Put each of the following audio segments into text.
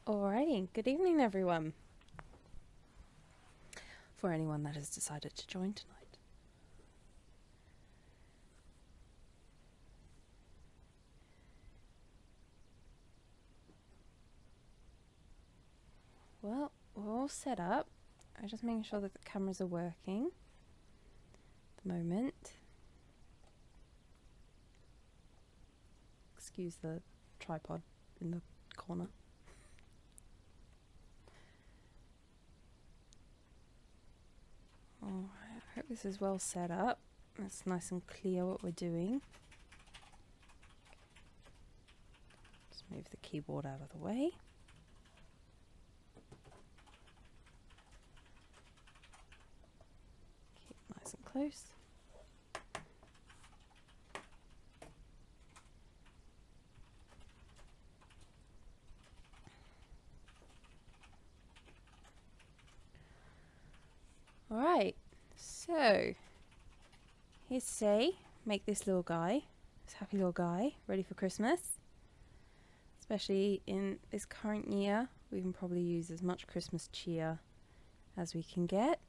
Alrighty, good evening everyone. For anyone that has decided to join tonight. Well, we're all set up. I'm just making sure that the cameras are working at the moment. Excuse the tripod in the corner. Alright, I hope this is well set up. It's nice and clear what we're doing. Just move the keyboard out of the way. Keep it nice and close. Alright, so here's to say, make this little guy, this happy little guy, ready for Christmas. Especially in this current year, we can probably use as much Christmas cheer as we can get.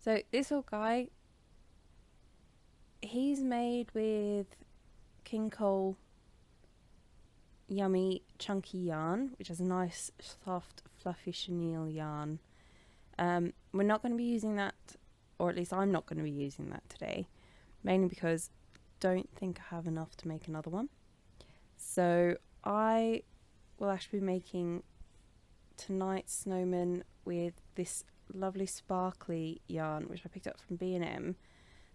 So this little guy, he's made with King Cole yummy chunky yarn, which is a nice soft fluffy chenille yarn. We're not going to be using that, or at least I'm not going to be using that today, mainly because I don't think I have enough to make another one. So I will actually be making tonight's snowman with this lovely sparkly yarn which I picked up from B&M.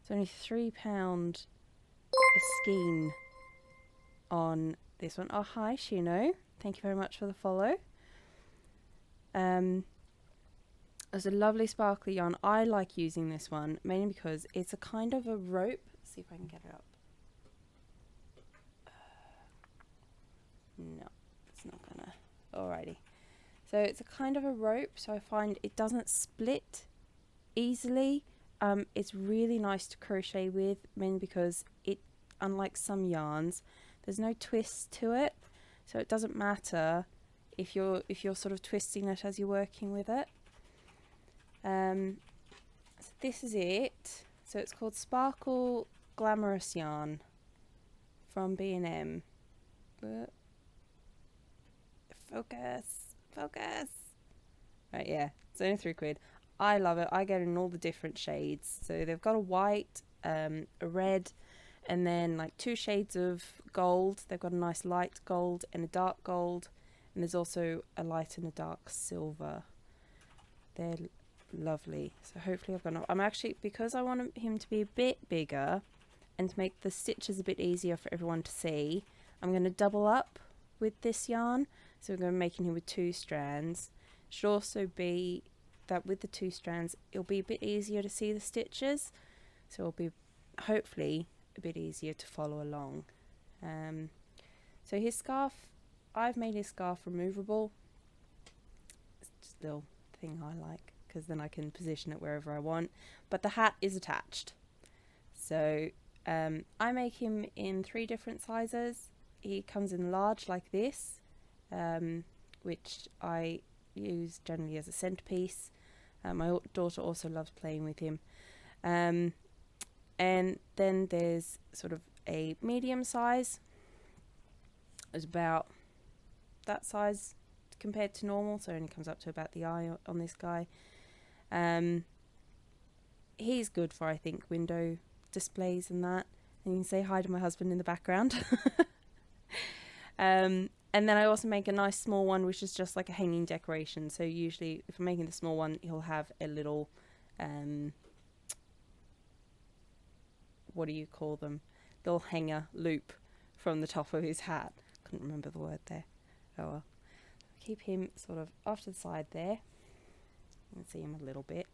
It's only £3 a skein on this one. Oh, hi Shino, thank you very much for the follow. It's a lovely sparkly yarn. I like using this one mainly because it's a kind of a rope. Let's see if I can get it up. No, it's not gonna. Alrighty. So it's a kind of a rope, so I find it doesn't split easily. It's really nice to crochet with, mainly because it, unlike some yarns, there's no twist to it, so it doesn't matter if you're sort of twisting it as you're working with it. So this is it. So it's called Sparkle Glamorous Yarn from B&M. Focus. Right, yeah, it's only £3. I love it. I get it in all the different shades. So they've got a white, a red, and then like 2 shades of gold. They've got a nice light gold and a dark gold, and there's also a light and a dark silver. They're lovely. So hopefully I'm actually, because I want him to be a bit bigger and to make the stitches a bit easier for everyone to see, I'm going to double up with this yarn. So we're going to be making him with 2 strands. Should also be that with the 2 strands it'll be a bit easier to see the stitches, so it'll be hopefully a bit easier to follow along. So his scarf, I've made his scarf removable. It's just a little thing I like because then I can position it wherever I want, but the hat is attached. So I make him in 3 different sizes. He comes in large like this, which I use generally as a centerpiece. My daughter also loves playing with him. And then there's sort of a medium size. It's about that size compared to normal, so it only comes up to about the eye on this guy. He's good for, I think, window displays and that. And you can say hi to my husband in the background. And then I also make a nice small one, which is just like a hanging decoration. So usually if I'm making the small one, he'll have a little, what do you call them? Little hanger loop from the top of his hat. Couldn't remember the word there. Oh well. Keep him sort of off to the side there. You can see him a little bit.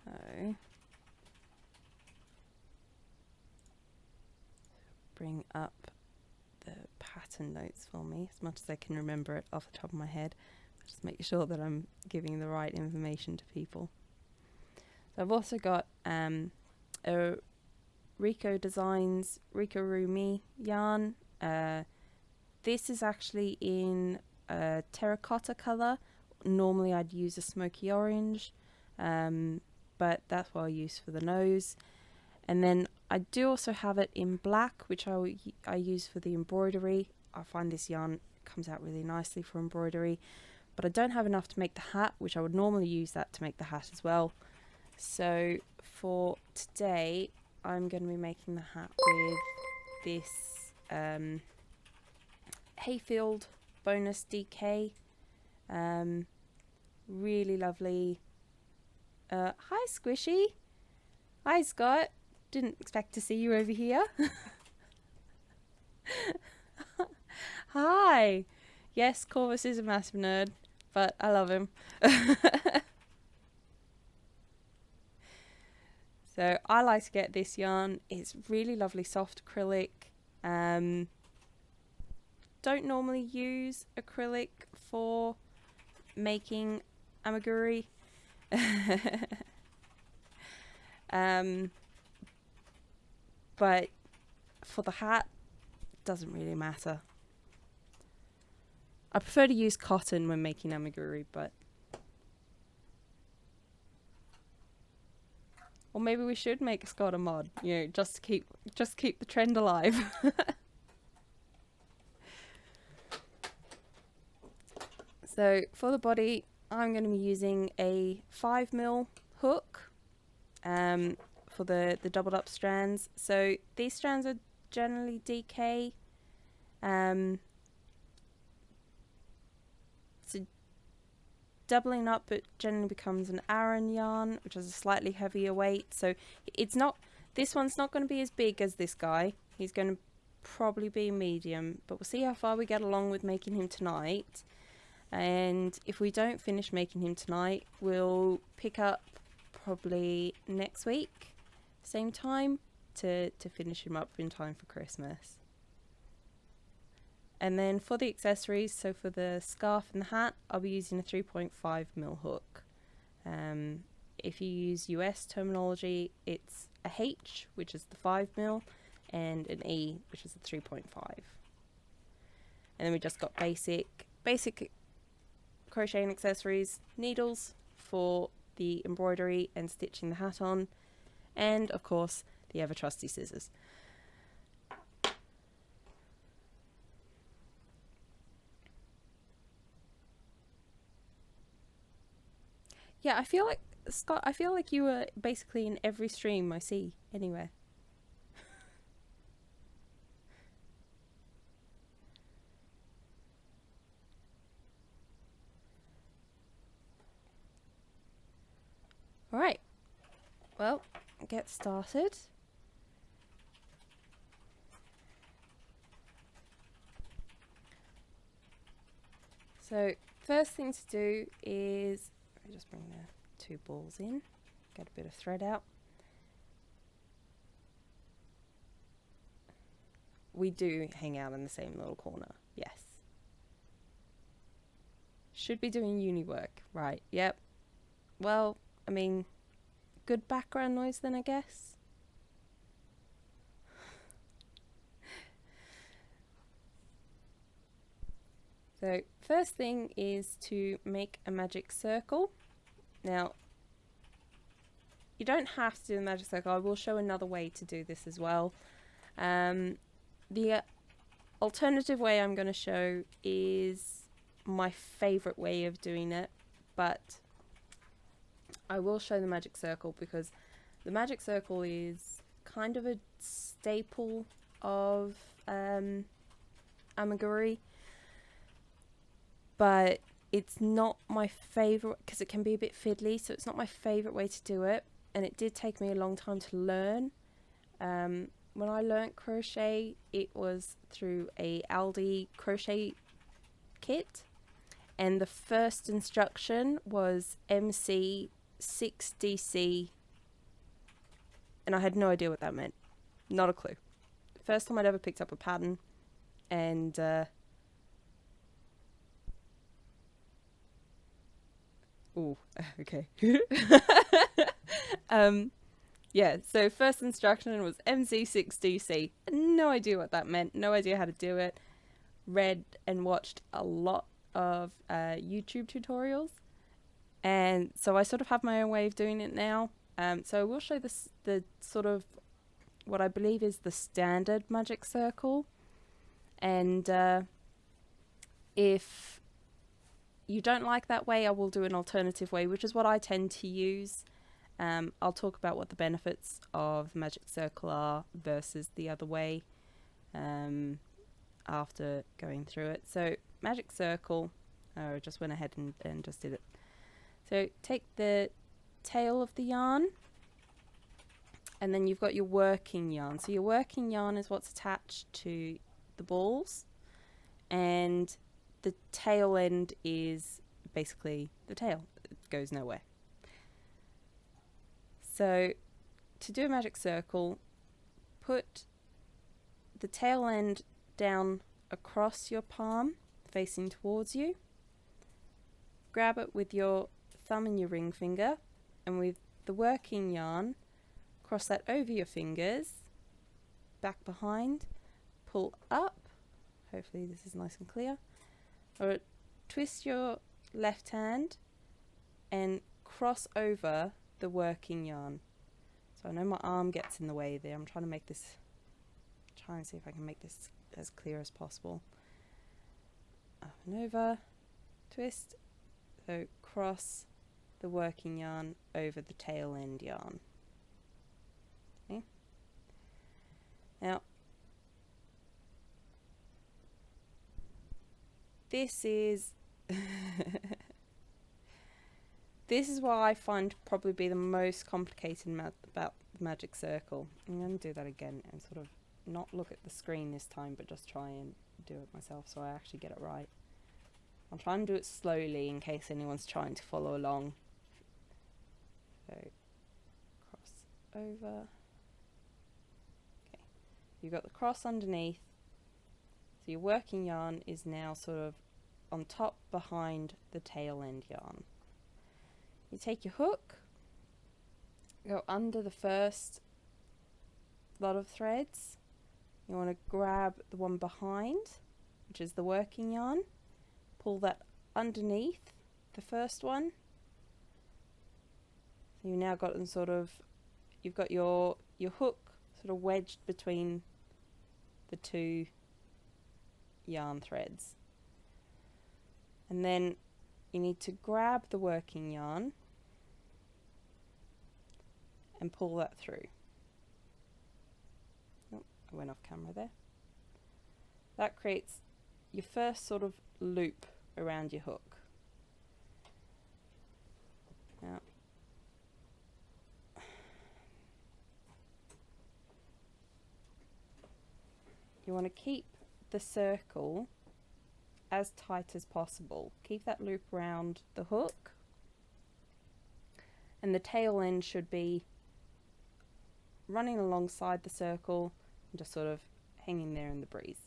So bring up the pattern notes for me as much as I can remember it off the top of my head. Just make sure that I'm giving the right information to people. So I've also got a Rico Designs Rico Rumi yarn. This is actually in a terracotta colour. Normally I'd use a smoky orange, but that's what I use for the nose. And then I do also have it in black, which I use for the embroidery. I find this yarn comes out really nicely for embroidery, but I don't have enough to make the hat, which I would normally use that to make the hat as well. So for today, I'm going to be making the hat with this Hayfield bonus DK. Really lovely. Hi Squishy. Hi Scott. Didn't expect to see you over here. Hi. Yes, Corvus is a massive nerd, but I love him. So I like to get this yarn. It's really lovely soft acrylic. Don't normally use acrylic for making amigurumi. But for the hat, doesn't really matter. I prefer to use cotton when making amigurumi, but or maybe we should make Scott a mod, you know, just keep the trend alive. So for the body, I'm going to be using a 5mm hook for the doubled up strands. So these strands are generally DK. So doubling up, it generally becomes an Aran yarn, which is a slightly heavier weight. So it's not, this one's not going to be as big as this guy. He's going to probably be medium, but we'll see how far we get along with making him tonight. And if we don't finish making him tonight, we'll pick up probably next week, same time, to finish him up in time for Christmas. And then for the accessories, so for the scarf and the hat, I'll be using a 3.5mm hook. If you use US terminology, it's a H, which is the 5mm, and an E, which is the 3.5. And then we just got basic crochet and accessories, needles for the embroidery and stitching the hat on, and of course the ever trusty scissors. Yeah, I feel like, Scott, I feel like you were basically in every stream I see anywhere. Alright, well, get started. So, first thing to do is, let me just bring the two balls in, get a bit of thread out. We do hang out in the same little corner, yes. Should be doing uni work, right, yep. Well, I mean, good background noise then, I guess. So, first thing is to make a magic circle. Now, you don't have to do the magic circle. I will show another way to do this as well. The alternative way I'm going to show is my favourite way of doing it, but I will show the magic circle because the magic circle is kind of a staple of amigurumi, but it's not my favourite because it can be a bit fiddly, so it's not my favourite way to do it, and it did take me a long time to learn. When I learnt crochet, it was through a Aldi crochet kit, and the first instruction was MC 6DC, and I had no idea what that meant. Not a clue. First time I'd ever picked up a pattern, and Ooh, okay. Yeah, so first instruction was MC6DC. No idea what that meant. No idea how to do it. Read and watched a lot of YouTube tutorials. And so I sort of have my own way of doing it now. So I will show this, the sort of what I believe is the standard magic circle. And if you don't like that way, I will do an alternative way, which is what I tend to use. I'll talk about what the benefits of magic circle are versus the other way after going through it. So magic circle, I just went ahead and just did it. So take the tail of the yarn, and then you've got your working yarn. So your working yarn is what's attached to the balls, and the tail end is basically the tail. It goes nowhere. So to do a magic circle, put the tail end down across your palm, facing towards you. Grab it with your thumb and your ring finger, and with the working yarn, cross that over your fingers, back behind, pull up. Hopefully this is nice and clear. Or twist your left hand and cross over the working yarn. So I know my arm gets in the way there. I'm trying to make this, try and see if I can make this as clear as possible. Up and over, twist, so cross the working yarn over the tail end yarn. Okay. Now, this is this is what I find probably be the most complicated about the magic circle. I'm going to do that again and sort of not look at the screen this time, but just try and do it myself so I actually get it right. I'll try and do it slowly in case anyone's trying to follow along. So, cross over. Okay, you've got the cross underneath. So your working yarn is now sort of on top behind the tail end yarn. You take your hook, go under the first lot of threads. You want to grab the one behind, which is the working yarn, pull that underneath the first one. So you've now got them sort of, you've got your hook sort of wedged between the two yarn threads. And then you need to grab the working yarn and pull that through. Oh, I went off camera there. That creates your first sort of loop around your hook. Now, you want to keep the circle as tight as possible. Keep that loop around the hook, and the tail end should be running alongside the circle and just sort of hanging there in the breeze.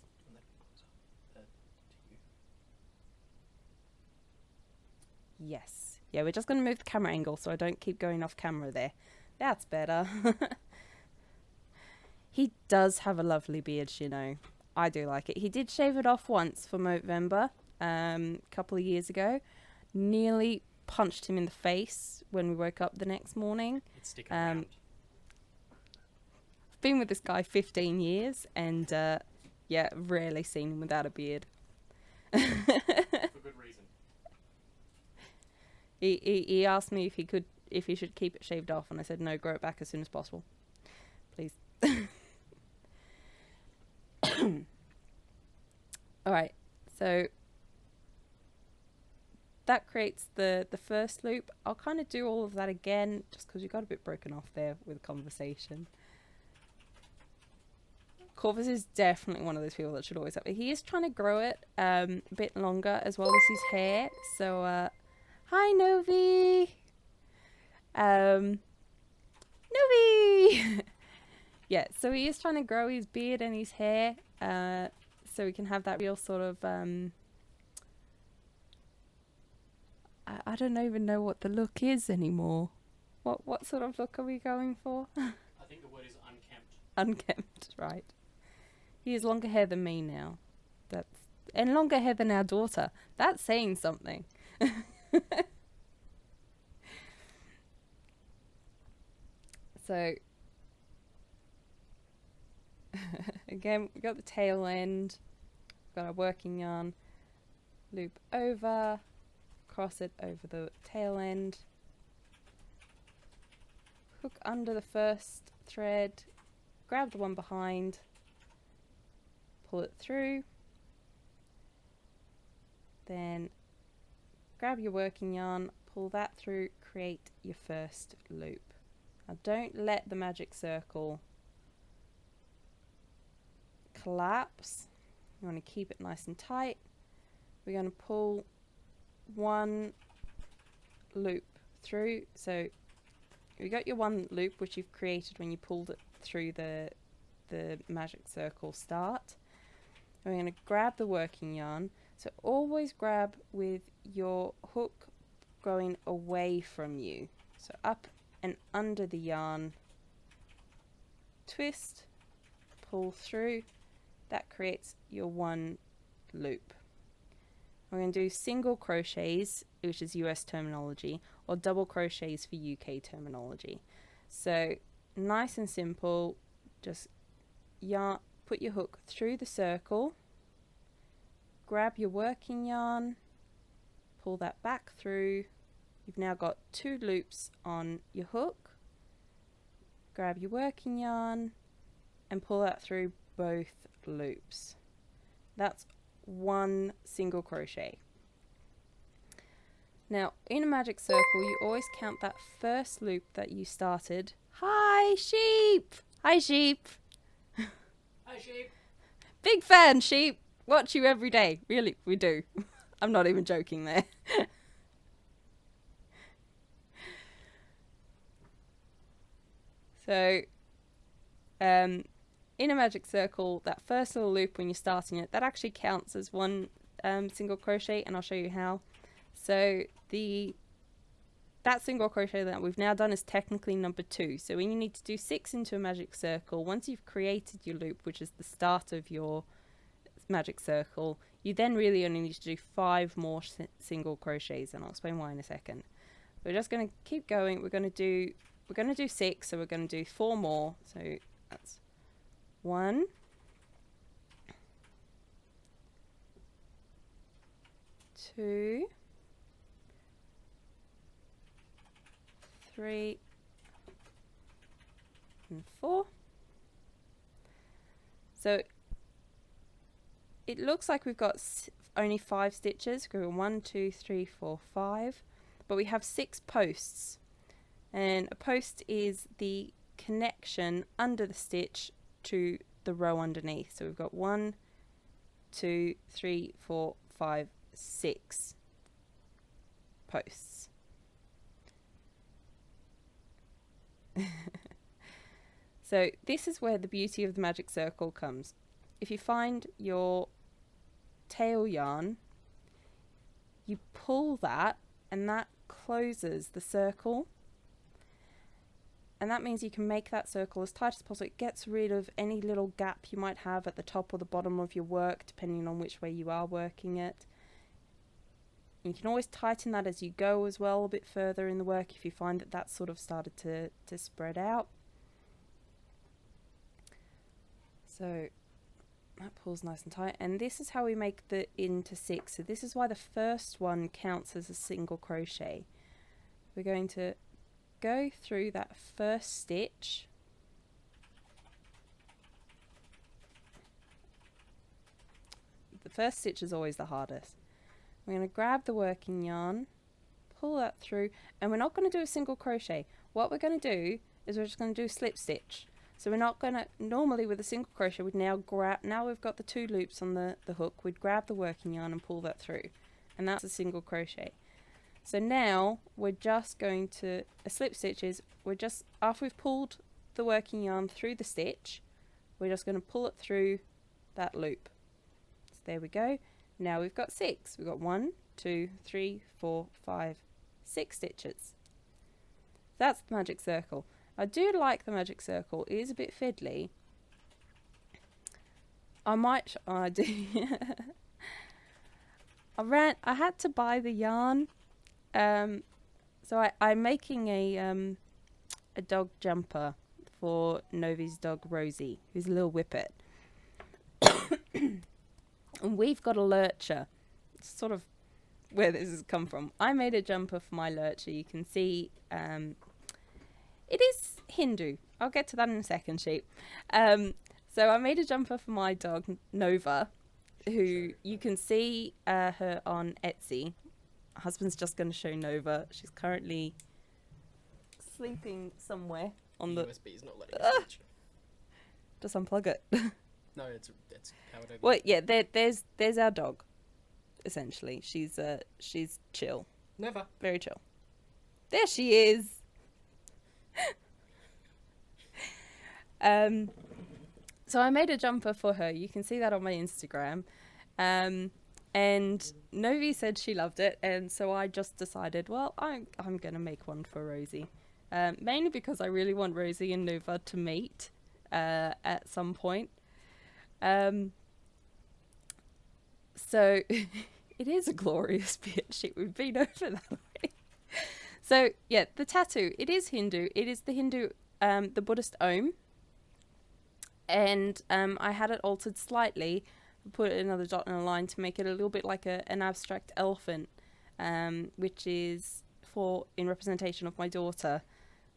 Yes. Yeah, we're just going to move the camera angle so I don't keep going off camera there. That's better. He does have a lovely beard, you know. I do like it. He did shave it off once for Movember, a couple of years ago. Nearly punched him in the face when we woke up the next morning. It's sticking around. I've been with this guy 15 years and yeah, rarely seen him without a beard. For good reason. He asked me if he should keep it shaved off, and I said no, grow it back as soon as possible, please. Alright, so that creates the first loop. I'll kind of do all of that again just because we got a bit broken off there with conversation. Corvus is definitely one of those people that should always have it. He is trying to grow it a bit longer as well as his hair. So, hi Novi! Novi! Yeah, so he is trying to grow his beard and his hair so we can have that real sort of... I I don't even know what the look is anymore. What sort of look are we going for? I think the word is unkempt. Unkempt, right. He has longer hair than me now. And longer hair than our daughter. That's saying something. So, again, we've got the tail end. We've got our working yarn. Loop over. Cross it over the tail end. Hook under the first thread. Grab the one behind. Pull it through. Then grab your working yarn, pull that through, create your first loop. Now don't let the magic circle collapse. You want to keep it nice and tight. We're going to pull one loop through. So you got your one loop which you've created when you pulled it through the magic circle start. And we're going to grab the working yarn. So always grab with your hook going away from you. So up and under the yarn, twist, pull through. That creates your one loop. We're going to do single crochets, which is US terminology, or double crochets for UK terminology. So nice and simple, just put your hook through the circle, grab your working yarn, pull that back through. You've now got two loops on your hook. Grab your working yarn and pull that through both loops. That's one single crochet. Now in a magic circle you always count that first loop that you started. Hi sheep! Hi sheep! Hi, sheep. Big fan, sheep! Watch you every day. Really, we do. I'm not even joking there. So, in a magic circle, that first little loop when you're starting it, that actually counts as one single crochet, and I'll show you how. So that single crochet that we've now done is technically number 2. So when you need to do 6 into a magic circle, once you've created your loop, which is the start of your magic circle, you then really only need to do 5 more single crochets, and I'll explain why in a second. We're just going to keep going. We're going to do 6, so we're going to do 4 more. So that's 1, 2, 3, and 4. So it looks like we've got only 5 stitches. Go 1, 2, 3, 4, 5, but we have 6 posts, and a post is the connection under the stitch to the row underneath. So we've got 1, 2, 3, 4, 5, 6 posts. So this is where the beauty of the magic circle comes. If you find your tail yarn, you pull that and that closes the circle, and that means you can make that circle as tight as possible. It gets rid of any little gap you might have at the top or the bottom of your work, depending on which way you are working it. You can always tighten that as you go as well, a bit further in the work if you find that that's sort of started to spread out. So that pulls nice and tight, and this is how we make the into 6. So this is why the first one counts as a single crochet. We're going to go through that first stitch, the first stitch is always the hardest. We're going to grab the working yarn, pull that through, and we're not going to do a single crochet. What we're going to do is we're just going to do a slip stitch. So we're not going to, normally with a single crochet, we'd now we've got the 2 loops on the hook, we'd grab the working yarn and pull that through. And that's a single crochet. So now we're just going to, a slip stitch is, after we've pulled the working yarn through the stitch, we're just going to pull it through that loop. So there we go. Now we've got 6. We've got 1, 2, 3, 4, 5, 6 stitches. That's the magic circle. I do like the magic circle. It is a bit fiddly. I do. I had to buy the yarn. So I'm making a dog jumper for Novi's dog Rosie, who's a little whippet. And we've got a lurcher. It's sort of where this has come from. I made a jumper for my lurcher. You can see it is Hindu. I'll get to that in a second, sheep. So I made a jumper for my dog Nova, who you can see her on Etsy. My husband's just going to show Nova. She's currently sleeping somewhere on the USB is not letting us switch. Just unplug it. No, it's powered over. Well, yeah, there's our dog. Essentially, she's chill, Never. very chill. There she is. So I made a jumper for her. You can see that on my Instagram. And Novi said she loved it, and so I just decided, well, I'm gonna make one for Rosie. Mainly because I really want Rosie and Nova to meet at some point. So it is a glorious bit. We've been over that already. So yeah, the tattoo, it is Hindu. It is the Hindu, the Buddhist Om. And I had it altered slightly, put another dot and a line to make it a little bit like an abstract elephant, which is in representation of my daughter.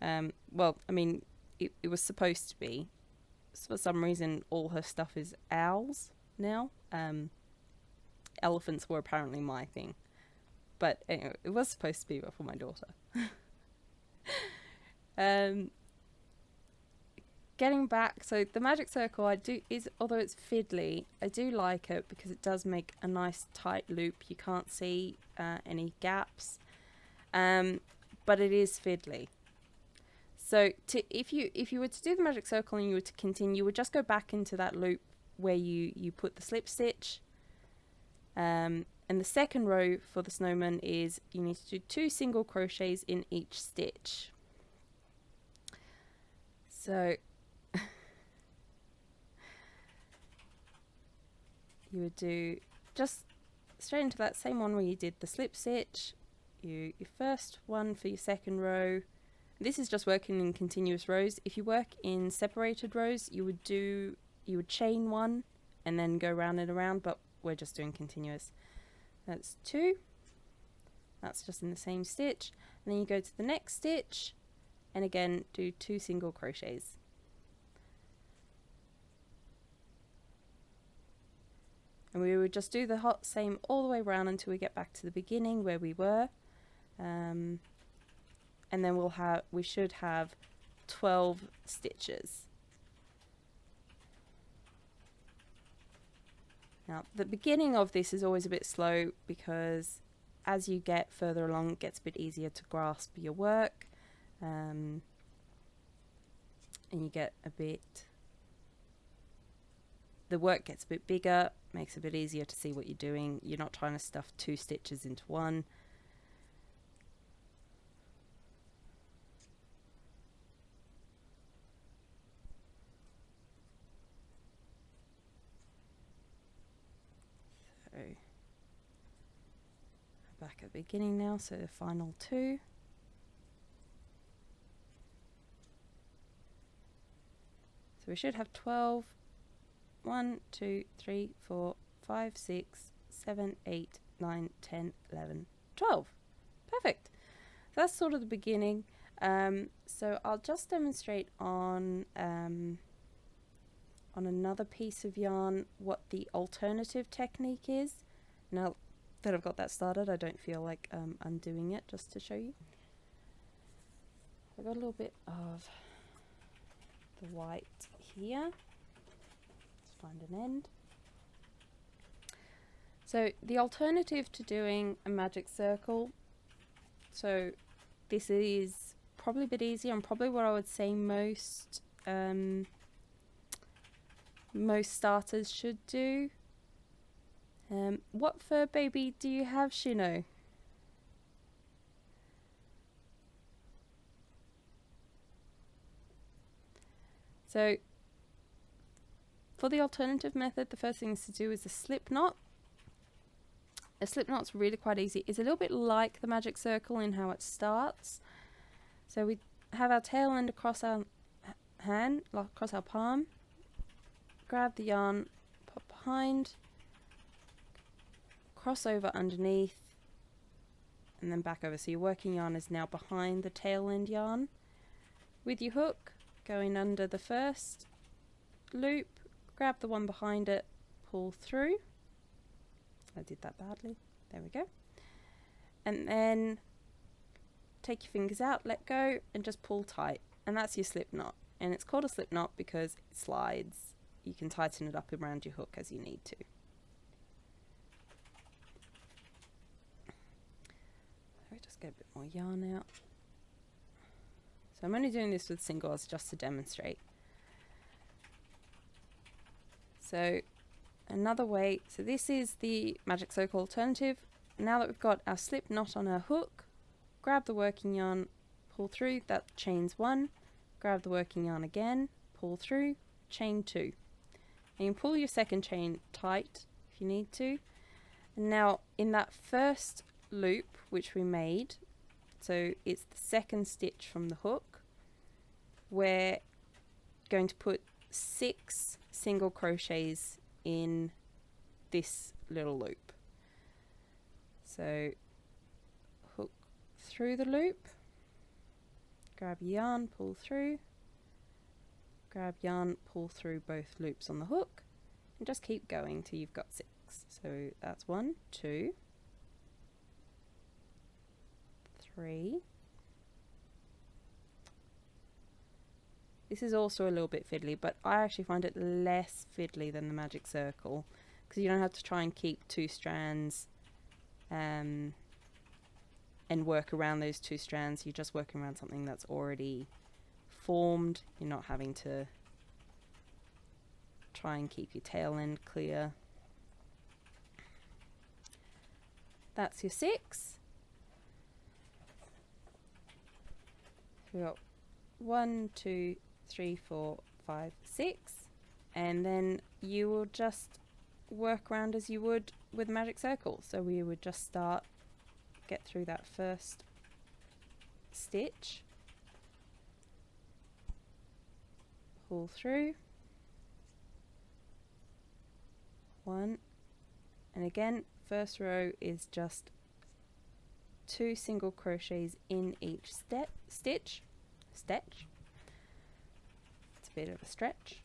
Well, I mean, it was supposed to be. For some reason, all her stuff is owls now. Elephants were apparently my thing. But anyway, it was supposed to be for my daughter. Getting back, so the magic circle although it's fiddly, I do like it because it does make a nice tight loop. You can't see any gaps, but it is fiddly. So if you were to do the magic circle and you were to continue, you would just go back into that loop where you put the slip stitch. And the second row for the snowman is you need to do 2 single crochets in each stitch. So you would do just straight into that same one where you did the slip stitch. Your first one for your second row. This is just working in continuous rows. If you work in separated rows, you would chain one and then go round and around, but we're just doing continuous. That's 2. That's just in the same stitch. And then you go to the next stitch and again do 2 single crochets. And we would just do the same all the way around until we get back to the beginning where we were. And then we should have 12 stitches. Now, the beginning of this is always a bit slow because as you get further along, it gets a bit easier to grasp your work. And you get the work gets a bit bigger, makes it a bit easier to see what you're doing. You're not trying to stuff 2 stitches into one. So back at the beginning now, so the final 2. So we should have 12. 1, 2, 3, 4, 5, 6, 7, 8, 9, 10, 11, 12. Perfect. So that's sort of the beginning. So I'll just demonstrate on another piece of yarn what the alternative technique is. Now that I've got that started, I don't feel like undoing it just to show you. I've got a little bit of the white here. Find an end. So the alternative to doing a magic circle, so this is probably a bit easier and probably what I would say most starters should do. What fur baby do you have, Shino? So for the alternative method, the first thing to do is a slip knot. A slip knot's really quite easy. It's a little bit like the magic circle in how it starts. So we have our tail end across our hand, across our palm, grab the yarn, pop behind, cross over underneath, and then back over. So your working yarn is now behind the tail end yarn. With your hook, going under the first loop, grab the one behind it, pull through. I did that badly. There we go. And then take your fingers out, let go, and just pull tight. And that's your slip knot. And it's called a slip knot because it slides. You can tighten it up around your hook as you need to. Let me just get a bit more yarn out. So I'm only doing this with singles just to demonstrate. So another way, so this is the magic circle alternative. Now that we've got our slip knot on our hook, grab the working yarn, pull through, that chains 1, grab the working yarn again, pull through, chain 2. And you can pull your second chain tight if you need to. And now in that first loop which we made, so it's the second stitch from the hook, we're going to put 6 single crochets in this little loop. So hook through the loop, grab yarn, pull through, grab yarn, pull through both loops on the hook, and just keep going till you've got 6. So that's 1, 2, 3. This is also a little bit fiddly, but I actually find it less fiddly than the magic circle because you don't have to try and keep 2 strands and work around those 2 strands. You're just working around something that's already formed. You're not having to try and keep your tail end clear. That's your 6. We've got 1, 2, 3, 4, 5, 6, and then you will just work around as you would with magic circle. So we would just get through that first stitch, pull through 1, and again first row is just 2 single crochets in each stitch. It's a bit of a stretch.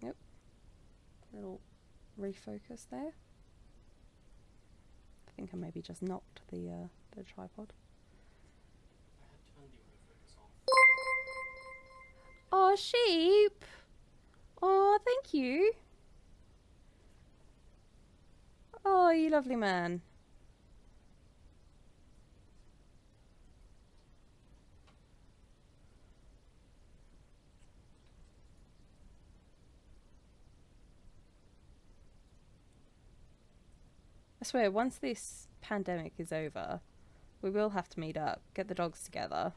Yep. Little refocus there. I think I maybe just knocked the tripod. Oh, sheep! Oh, thank you. Oh, you lovely man. I swear, once this pandemic is over, we will have to meet up, get the dogs together.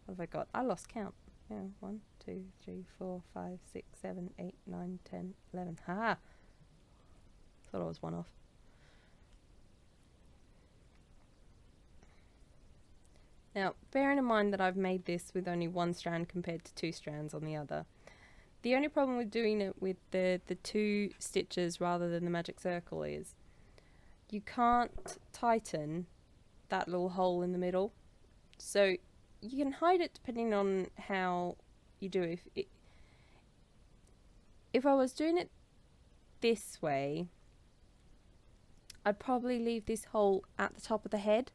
What have I got? I lost count. Yeah, 1, 2, 3, 4, 5, 6, 7, 8, 9, 10, 11. Ha! Thought I was one off. Now, bearing in mind that I've made this with only 1 strand compared to 2 strands on the other, the only problem with doing it with the 2 stitches rather than the magic circle is you can't tighten that little hole in the middle. So you can hide it depending on how you do it. If I was doing it this way, I'd probably leave this hole at the top of the head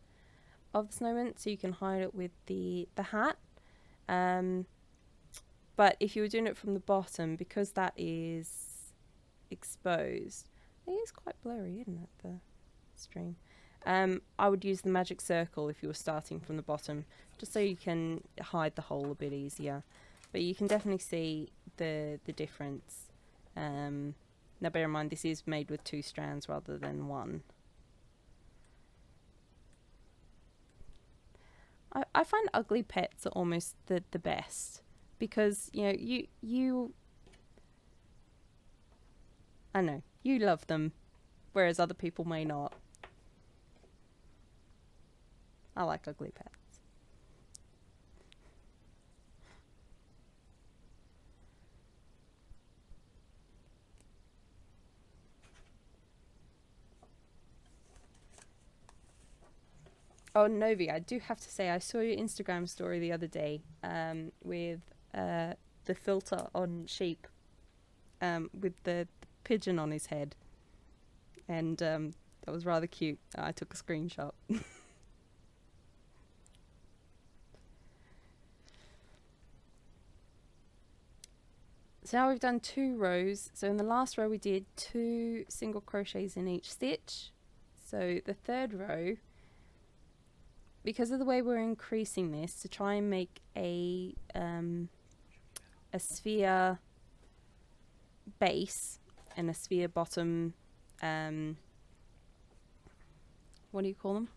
of the snowman so you can hide it with the hat. But if you were doing it from the bottom, because that is exposed. It is quite blurry, isn't it, the stream? I would use the magic circle if you were starting from the bottom, just so you can hide the hole a bit easier. But you can definitely see the difference. Now bear in mind this is made with 2 strands rather than 1. I find ugly pets are almost the best, because you know you I know you love them, whereas other people may not. I like ugly pets. Oh, Novi, I do have to say, I saw your Instagram story the other day with the filter on sheep, with the pigeon on his head. And that was rather cute. I took a screenshot. So now we've done 2 rows. So in the last row we did 2 single crochets in each stitch. So the 3rd row, because of the way we're increasing this to try and make a sphere base and a sphere bottom, what do you call them?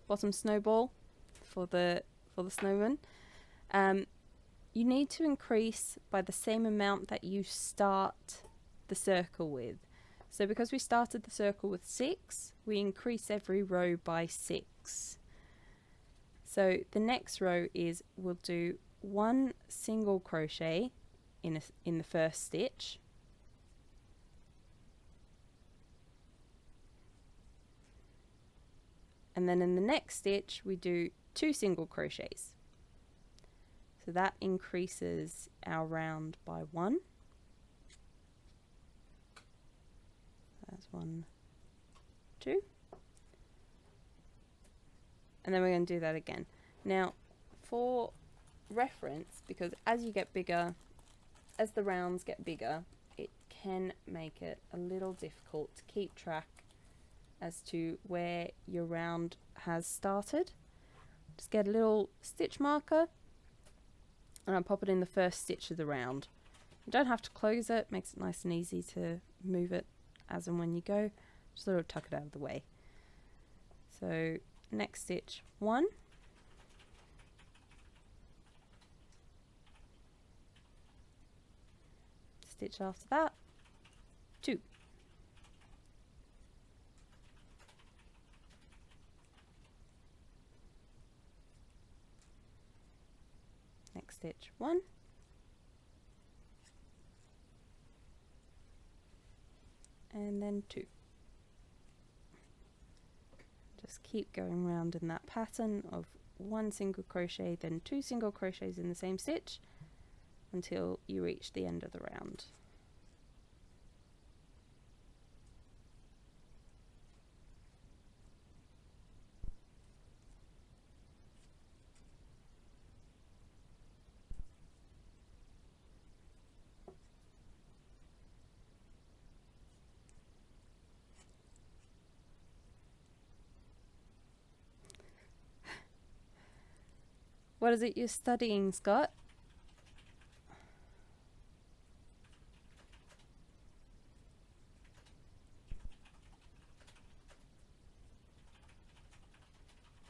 Bottom snowball for the snowman. You need to increase by the same amount that you start the circle with. So because we started the circle with 6, we increase every row by 6. So the next row is we'll do 1 single crochet in the first stitch. And then in the next stitch we do 2 single crochets. So that increases our round by 1. That's 1, 2. And then we're going to do that again. Now, for reference, because as you get bigger, as the rounds get bigger, it can make it a little difficult to keep track as to where your round has started. Just get a little stitch marker and I'll pop it in the first stitch of the round. You don't have to close it, makes it nice and easy to move it as and when you go. Just sort of tuck it out of the way. So next stitch 1, stitch after that 2, next stitch 1, and then 2. Just keep going round in that pattern of 1 single crochet, then 2 single crochets in the same stitch until you reach the end of the round. What is it you're studying, Scott?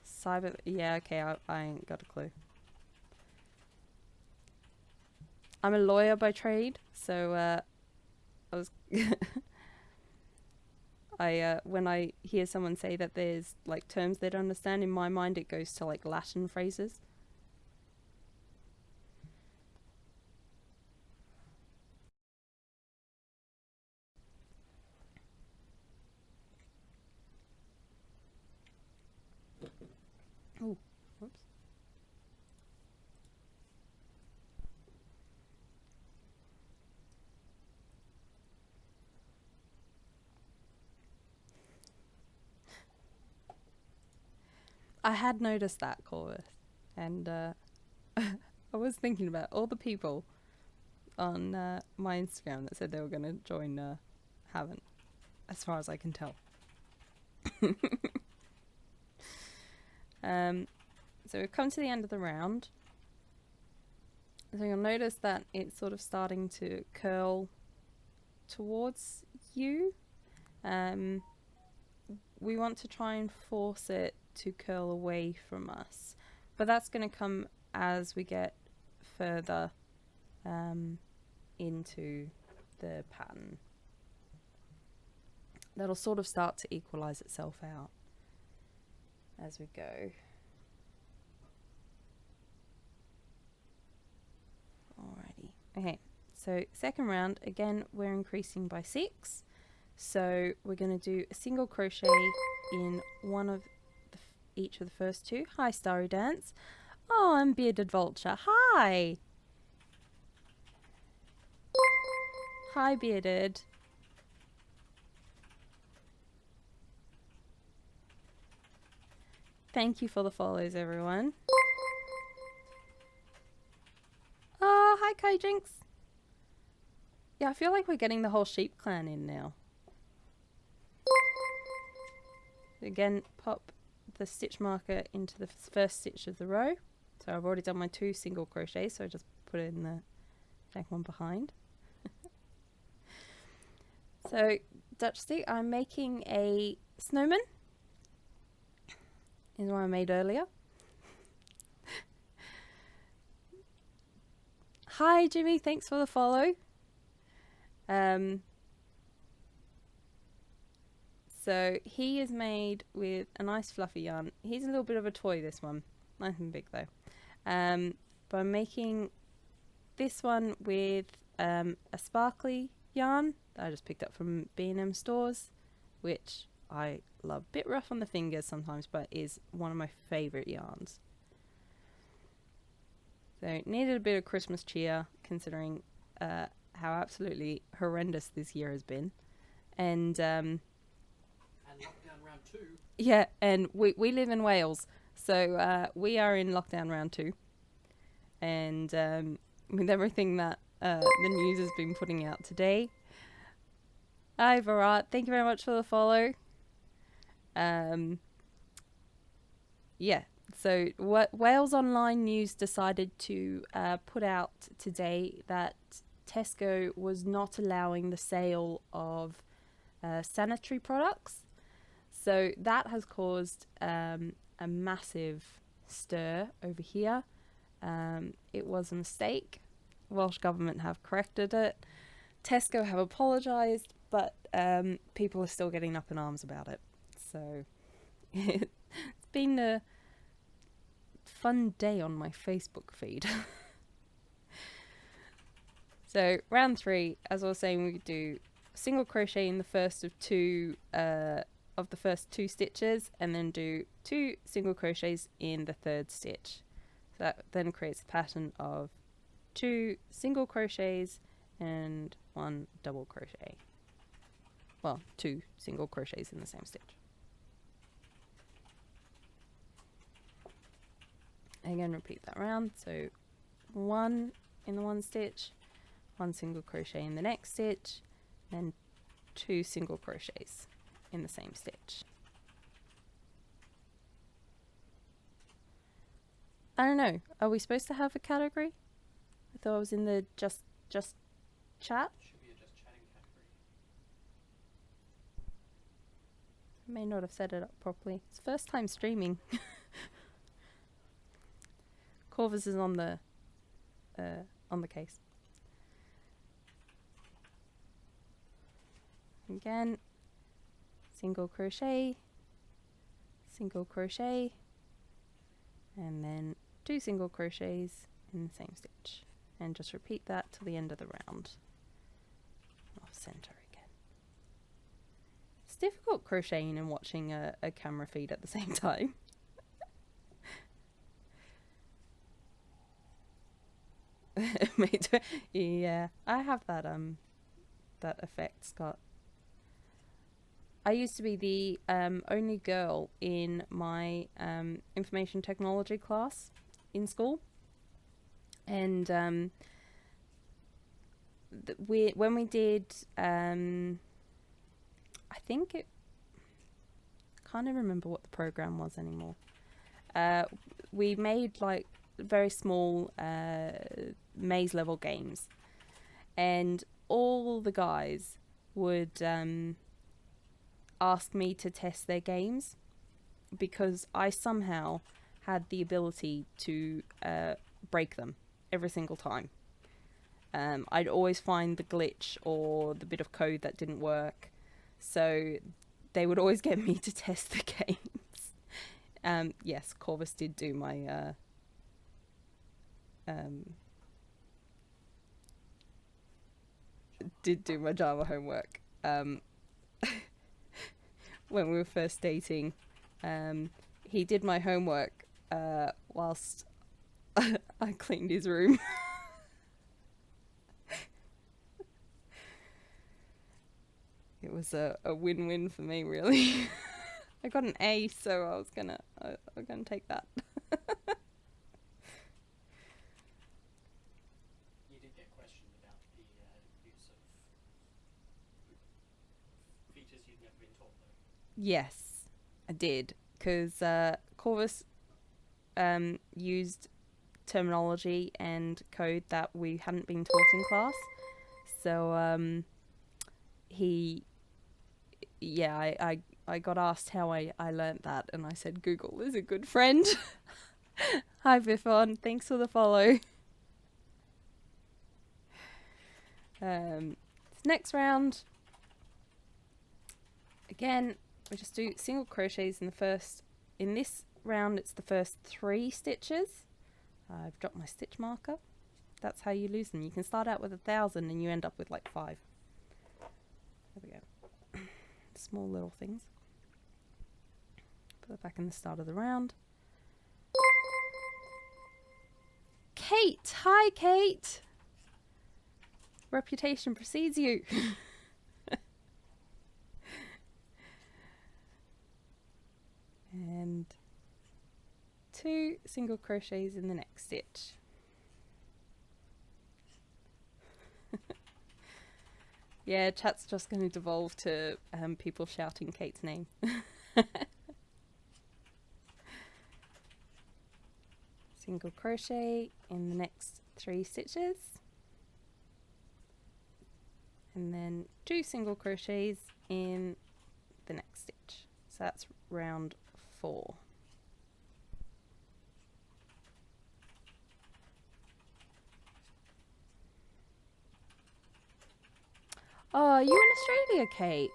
Cyber, yeah, okay, I ain't got a clue. I'm a lawyer by trade, so I was when I hear someone say that there's like terms they don't understand, in my mind it goes to like Latin phrases. Oh, whoops. I had noticed that, Corvus, and I was thinking about all the people on my Instagram that said they were going to join haven't, as far as I can tell. So we've come to the end of the round. So you'll notice that it's sort of starting to curl towards you. We want to try and force it to curl away from us, but that's going to come as we get further into the pattern. That'll sort of start to equalize itself out as we go. Alrighty. Okay, so second round, again, we're increasing by 6. So we're going to do a single crochet in one of each of the first 2. Hi, Starry Dance. Oh, I'm Bearded Vulture. Hi. Hi, Bearded. Thank you for the follows, everyone. Oh, hi, Kajinx. Yeah, I feel like we're getting the whole sheep clan in now. Again, pop the stitch marker into the first stitch of the row. So I've already done my 2 single crochets, so I just put it in the second one behind. So, Dutch stick, I'm making a snowman. Is what I made earlier. Hi, Jimmy. Thanks for the follow. So he is made with a nice fluffy yarn. He's a little bit of a toy, this one. Nice and big though. But I'm making this one with a sparkly yarn that I just picked up from B&M stores, which I love. Bit rough on the fingers sometimes, but is one of my favourite yarns. So needed a bit of Christmas cheer considering how absolutely horrendous this year has been. And lockdown round 2. yeah, and we live in Wales, so we are in lockdown round 2. And with everything that the news has been putting out today. Hi, Virat. Thank you very much for the follow. Yeah, so what Wales Online News decided to put out today that Tesco was not allowing the sale of sanitary products. So that has caused a massive stir over here. It was a mistake. Welsh Government have corrected it. Tesco have apologised, but people are still getting up in arms about it. So it's been a fun day on my Facebook feed. So round 3, as I was saying, we do single crochet in the first of the first 2 stitches, and then do 2 single crochets in the 3rd stitch. So that then creates a pattern of 2 single crochets and 1 double crochet. Well, 2 single crochets in the same stitch. Again, repeat that round. So 1 in the 1 stitch, 1 single crochet in the next stitch, and 2 single crochets in the same stitch. I don't know. Are we supposed to have a category? I thought I was in the just chat. Should be a just chatting category. I may not have set it up properly. It's first time streaming. Corvus is on the case. Again, single crochet, and then 2 single crochets in the same stitch, and just repeat that till the end of the round. Off center again. It's difficult crocheting and watching a camera feed at the same time. Yeah, I have that effect, Scott. I used to be the only girl in my information technology class in school, and when we did I think it, can't even remember what the program was anymore. We made like very small maze level games, and all the guys would ask me to test their games because I somehow had the ability to break them every single time. I'd always find the glitch or the bit of code that didn't work, so they would always get me to test the games. Yes, Corvus did do my Java homework. When we were first dating, he did my homework whilst I cleaned his room. It was a win-win for me, really. I got an A, so I was gonna take that. You did get questioned about the use of features you'd never been taught, though. Yes, I did, because Corvus used terminology and code that we hadn't been taught in class. So I got asked how I learnt that, and I said Google is a good friend. Hi Vifon, thanks for the follow. Next round, again, we just do single crochets in this round it's the first 3 stitches. I've dropped my stitch marker. That's how you lose them. You can start out with 1,000 and you end up with like 5. There we go. Small little things. Put it back in the start of the round. Kate! Hi, Kate! Reputation precedes you. And 2 single crochets in the next stitch. Yeah, chat's just going to devolve to people shouting Kate's name. Single crochet in the next 3 stitches, and then 2 single crochets in the next stitch. So that's round 4. Oh, are you in Australia, Kate?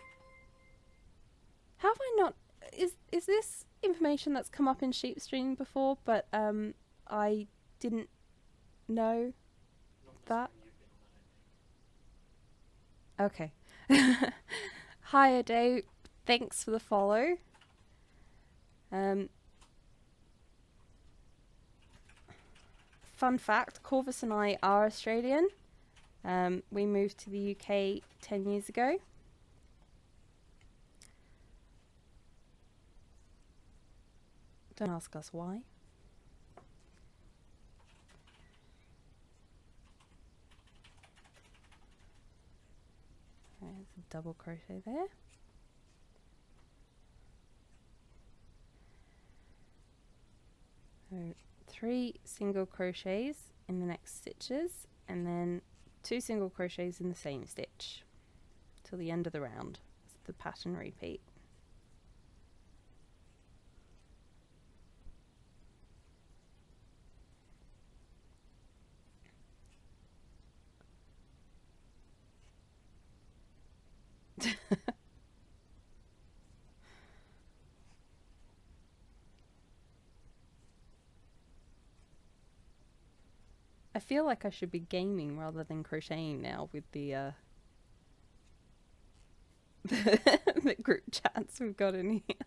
Have I not? Is this information that's come up in Sheepstream before? But I didn't know that. Okay. Hi, Ade. Thanks for the follow. Fun fact: Corvus and I are Australian. We moved to the UK 10 years ago. Don't ask us why. There's a double crochet there. So 3 single crochets in the next stitches, and then 2 single crochets in the same stitch till the end of the round. It's the pattern repeat. I feel like I should be gaming rather than crocheting now with the the group chats we've got in here.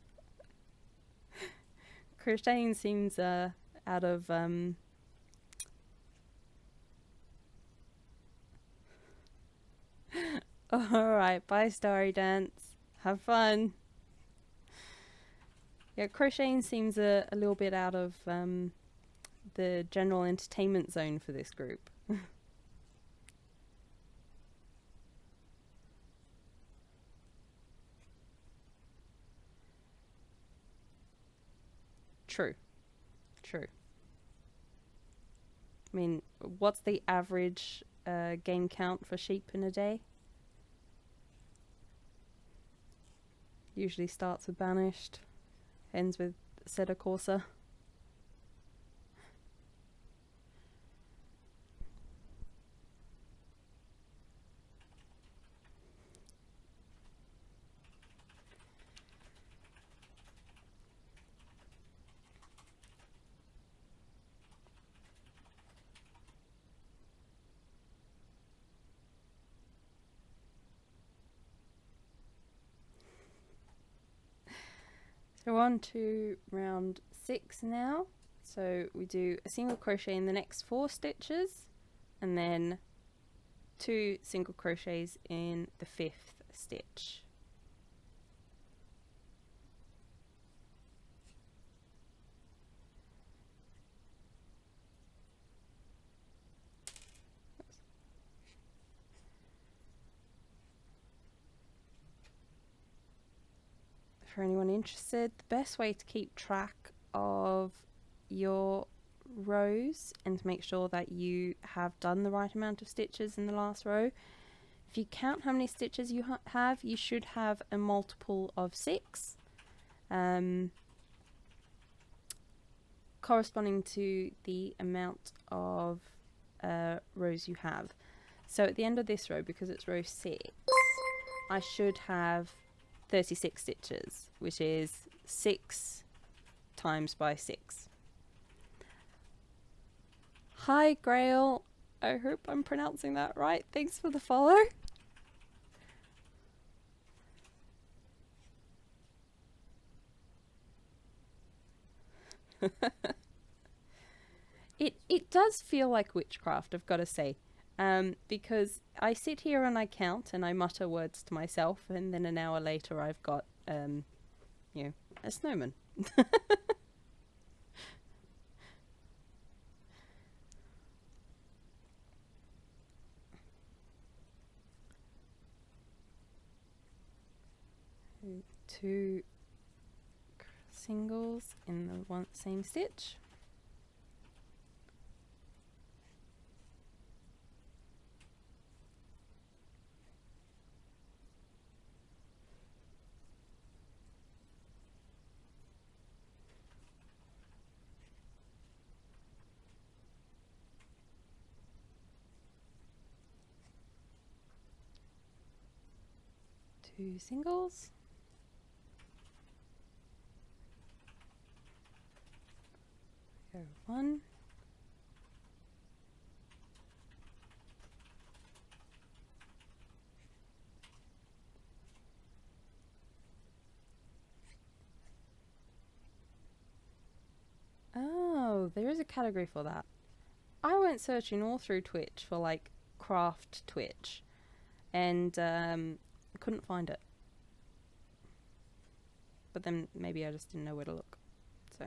Crocheting seems out of Alright, bye Starry Dance. Have fun. Yeah, crocheting seems a little bit out of the general entertainment zone for this group. True. True. I mean, what's the average game count for sheep in a day? Usually starts with banished, ends with Seda Corsa. So we're on to round 6 now. So we do a single crochet in the next 4 stitches and then 2 single crochets in the 5th stitch. For anyone interested, the best way to keep track of your rows and to make sure that you have done the right amount of stitches in the last row, if you count how many stitches you have, you should have a multiple of 6, corresponding to the amount of rows you have. So at the end of this row, because it's row 6, I should have 36 stitches, which is 6 times by 6. Hi Grail, I hope I'm pronouncing that right. Thanks for the follow. It does feel like witchcraft, I've got to say, because I sit here and I count and I mutter words to myself, and then an hour later I've got a snowman. Two singles in the same stitch. Two singles. Go 1. Oh, there is a category for that. I went searching all through Twitch for like craft Twitch and couldn't find it. But then maybe I just didn't know where to look. So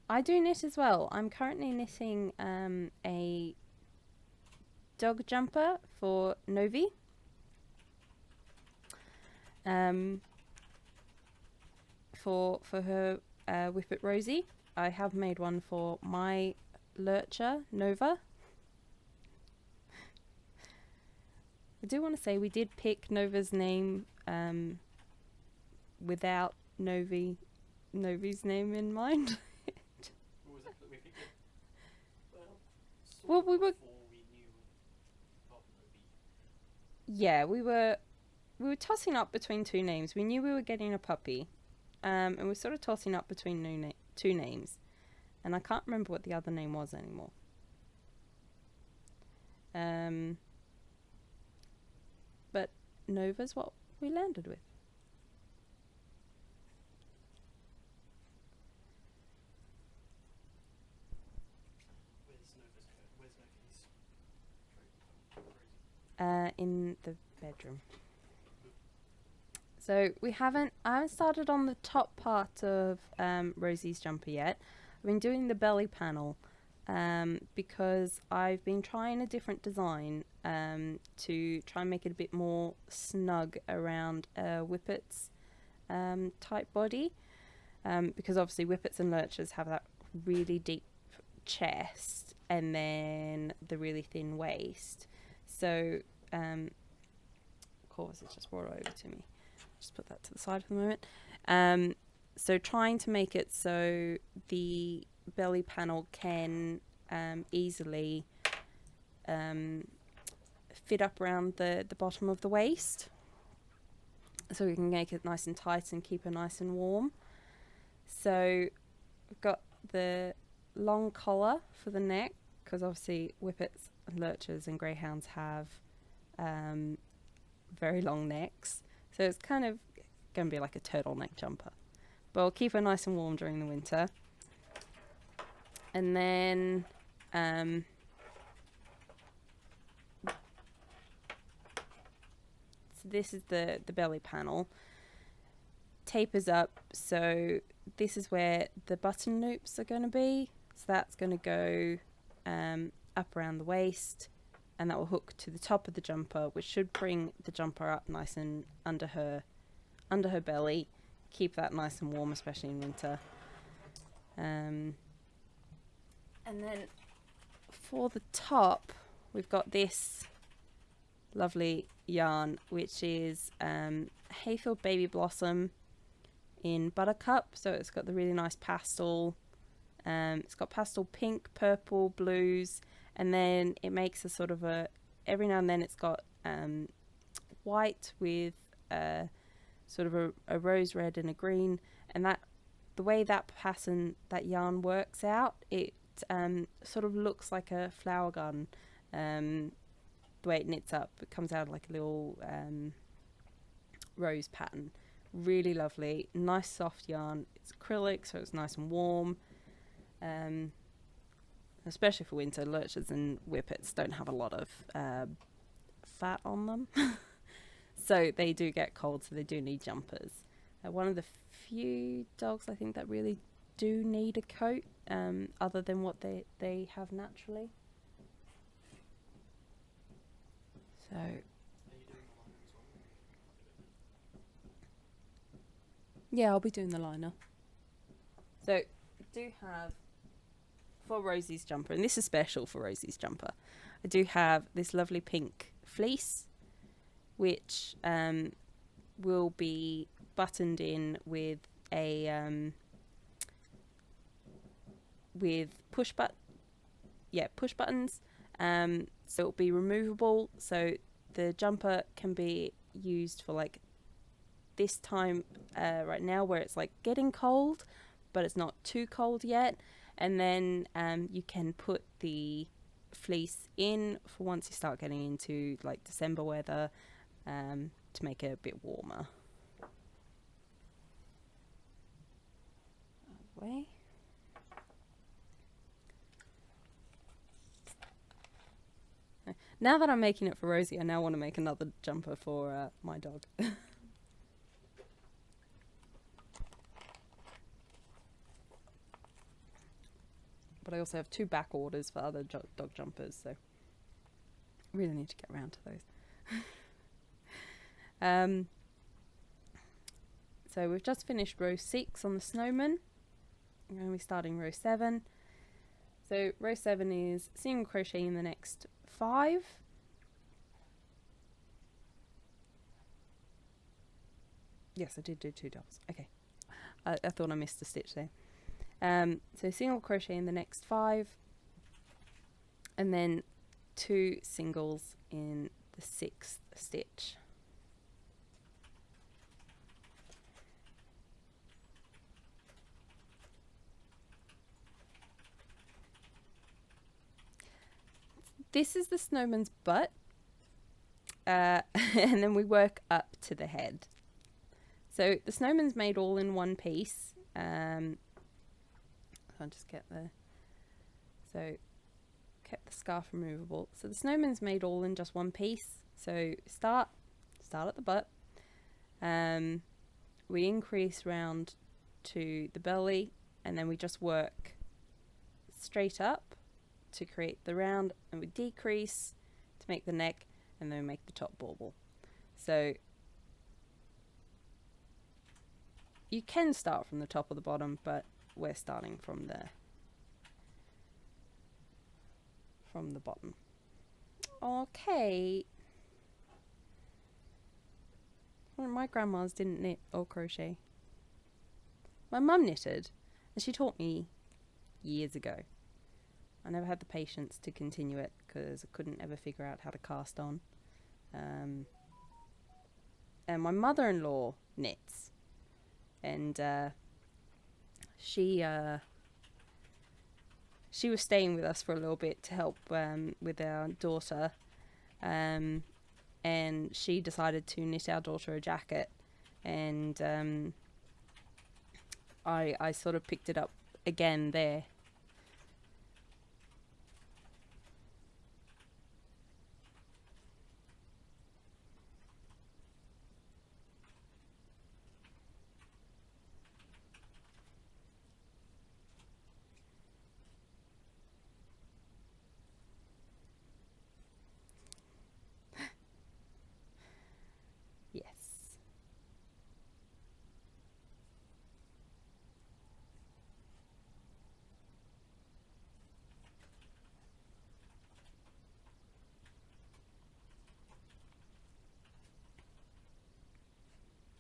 I do knit as well. I'm currently knitting a dog jumper for Novi. For her Whippet Rosie. I have made one for my lurcher, Nova. I do want to say we did pick Nova's name without Novi's name in mind. What was it that we picked? Well, we were. Before we knew about Moby. Yeah, we were tossing up between 2 names. We knew we were getting a puppy, and we were sort of tossing up between 2 names, and I can't remember what the other name was anymore. But Nova's what we landed with. Where's Novi's Rosie? In the bedroom. So I haven't started on the top part of Rosie's jumper yet. I've been doing the belly panel because I've been trying a different design to try and make it a bit more snug around Whippet's type body. Because obviously Whippets and Lurchers have that really deep chest and then the really thin waist. So, of course, it just brought over to me. Just put that to the side for the moment. So trying to make it so the belly panel can easily fit up around the bottom of the waist, so we can make it nice and tight and keep it nice and warm. So we've got the long collar for the neck, because obviously Whippets and Lurchers and Greyhounds have very long necks. So it's kind of going to be like a turtleneck jumper. But we'll keep her nice and warm during the winter. And then so this is the belly panel. Tapers up, so this is where the button loops are going to be. So that's going to go up around the waist, and that will hook to the top of the jumper, which should bring the jumper up nice and under her belly, keep that nice and warm, especially in winter. And then for the top, we've got this lovely yarn, which is Hayfield Baby Blossom in Buttercup. So it's got the really nice pastel. It's got pastel pink, purple, blues, and then it makes a sort of every now and then it's got white with sort of a rose red and a green, and that the way that pattern, that yarn works out, it sort of looks like a flower garden. The way it knits up, it comes out like a little rose pattern. Really lovely, nice soft yarn. It's acrylic, so it's nice and warm. Especially for winter, Lurchers and Whippets don't have a lot of fat on them. So they do get cold, so they do need jumpers. One of the few dogs I think that really do need a coat, other than what they have naturally. So Are you doing the liner as well? yeah, I'll be doing the liner. So do have for Rosie's jumper, and this is special for Rosie's jumper, I do have this lovely pink fleece, which will be buttoned in with a with push buttons. So it'll be removable, so the jumper can be used for like this time right now where it's like getting cold, but it's not too cold yet. And then you can put the fleece in for once you start getting into like December weather, to make it a bit warmer. Way. Now that I'm making it for Rosie, I now want to make another jumper for my dog. But I also have 2 back orders for other dog jumpers, so really need to get around to those. So we've just finished row 6 on the snowman. We're going to be starting row 7. So row 7 is single crochet in the next 5. Yes, I did do 2 dots. Okay. I thought I missed a stitch there. So single crochet in the next 5, and then 2 singles in the 6th stitch. This is the snowman's butt, and then we work up to the head. So the snowman's made all in one piece. I'll just get so kept the scarf removable. So the snowman's made all in just one piece. So start at the butt, We increase round to the belly, and then we just work straight up to create the round, and we decrease to make the neck, and then we make the top bauble. So you can start from the top or the bottom, but we're starting from the bottom. Okay. Well, my grandmas didn't knit or crochet. My mum knitted, and she taught me years ago. I never had the patience to continue it because I couldn't ever figure out how to cast on. And my mother-in-law knits, and she was staying with us for a little bit to help with our daughter, and she decided to knit our daughter a jacket, and I sort of picked it up again there. Yes.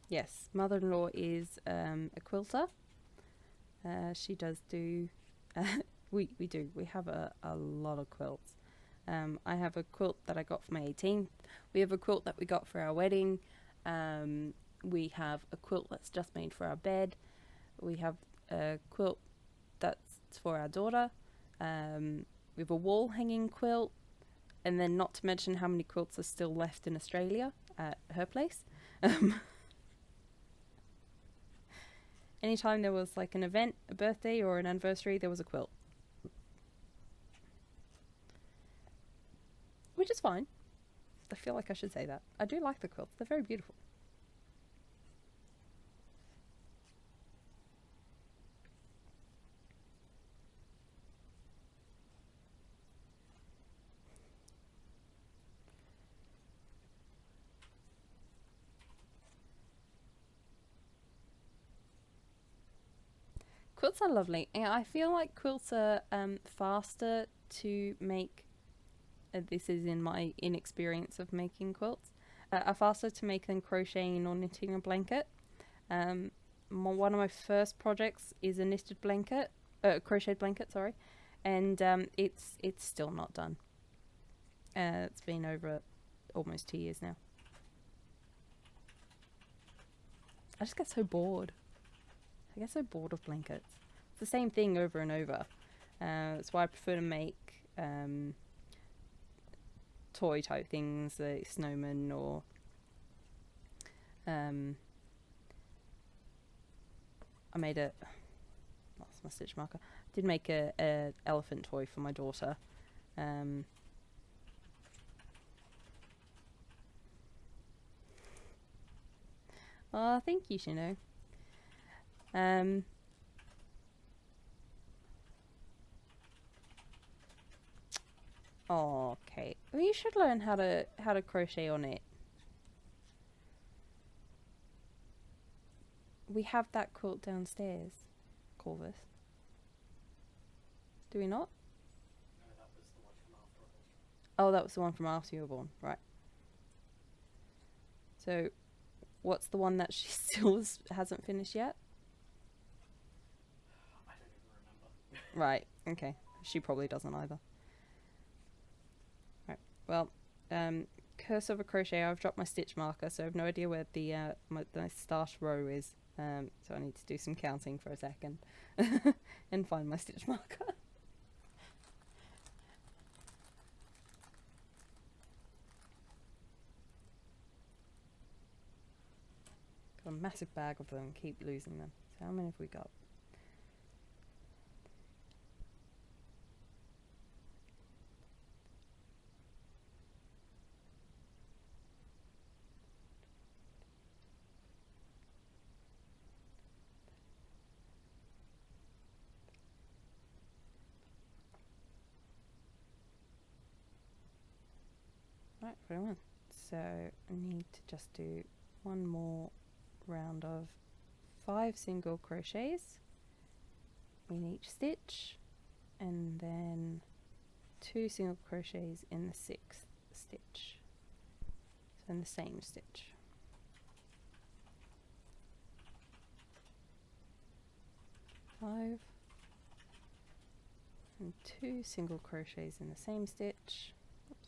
Yes, mother-in-law is a quilter. She does do. We do. We have a lot of quilts. I have a quilt that I got for my 18th. We have a quilt that we got for our wedding. We have a quilt that's just made for our bed. We have a quilt that's for our daughter. We have a wall hanging quilt. And then not to mention how many quilts are still left in Australia at her place. Anytime there was like an event, a birthday or an anniversary, there was a quilt. Which is fine. I feel like I should say that. I do like the quilts. They're very beautiful. Quilts are lovely. And I feel like quilts are faster to make. This is in my inexperience of making quilts. Are faster to make than crocheting or knitting a blanket. One of my first projects is a knitted blanket, crocheted blanket, sorry, and it's still not done. It's been over almost 2 years now. I just get so bored. I get so bored of blankets. It's the same thing over and over. That's why I prefer to make toy type things, like snowman or I made a. That's my stitch marker. I did make a elephant toy for my daughter. Oh, thank you, Shino. Oh, okay. Well, you should learn how to crochet on it. We have that quilt downstairs, Corvus. Do we not? No, that was the one from after I was born. Oh, that was the one from after you were born, right? So, what's the one that she still hasn't finished yet? I don't even remember. Right. Okay. She probably doesn't either. Right. Well, curse of a crochet. I've dropped my stitch marker, so I have no idea where the my start row is. So I need to do some counting for a second and find my stitch marker. Got a massive bag of them. Keep losing them. So how many have we got? Right, 41. So I need to just do one more round of 5 single crochets in each stitch, and then 2 single crochets in the 6th stitch, so in the same stitch. Five and 2 single crochets in the same stitch. Oops.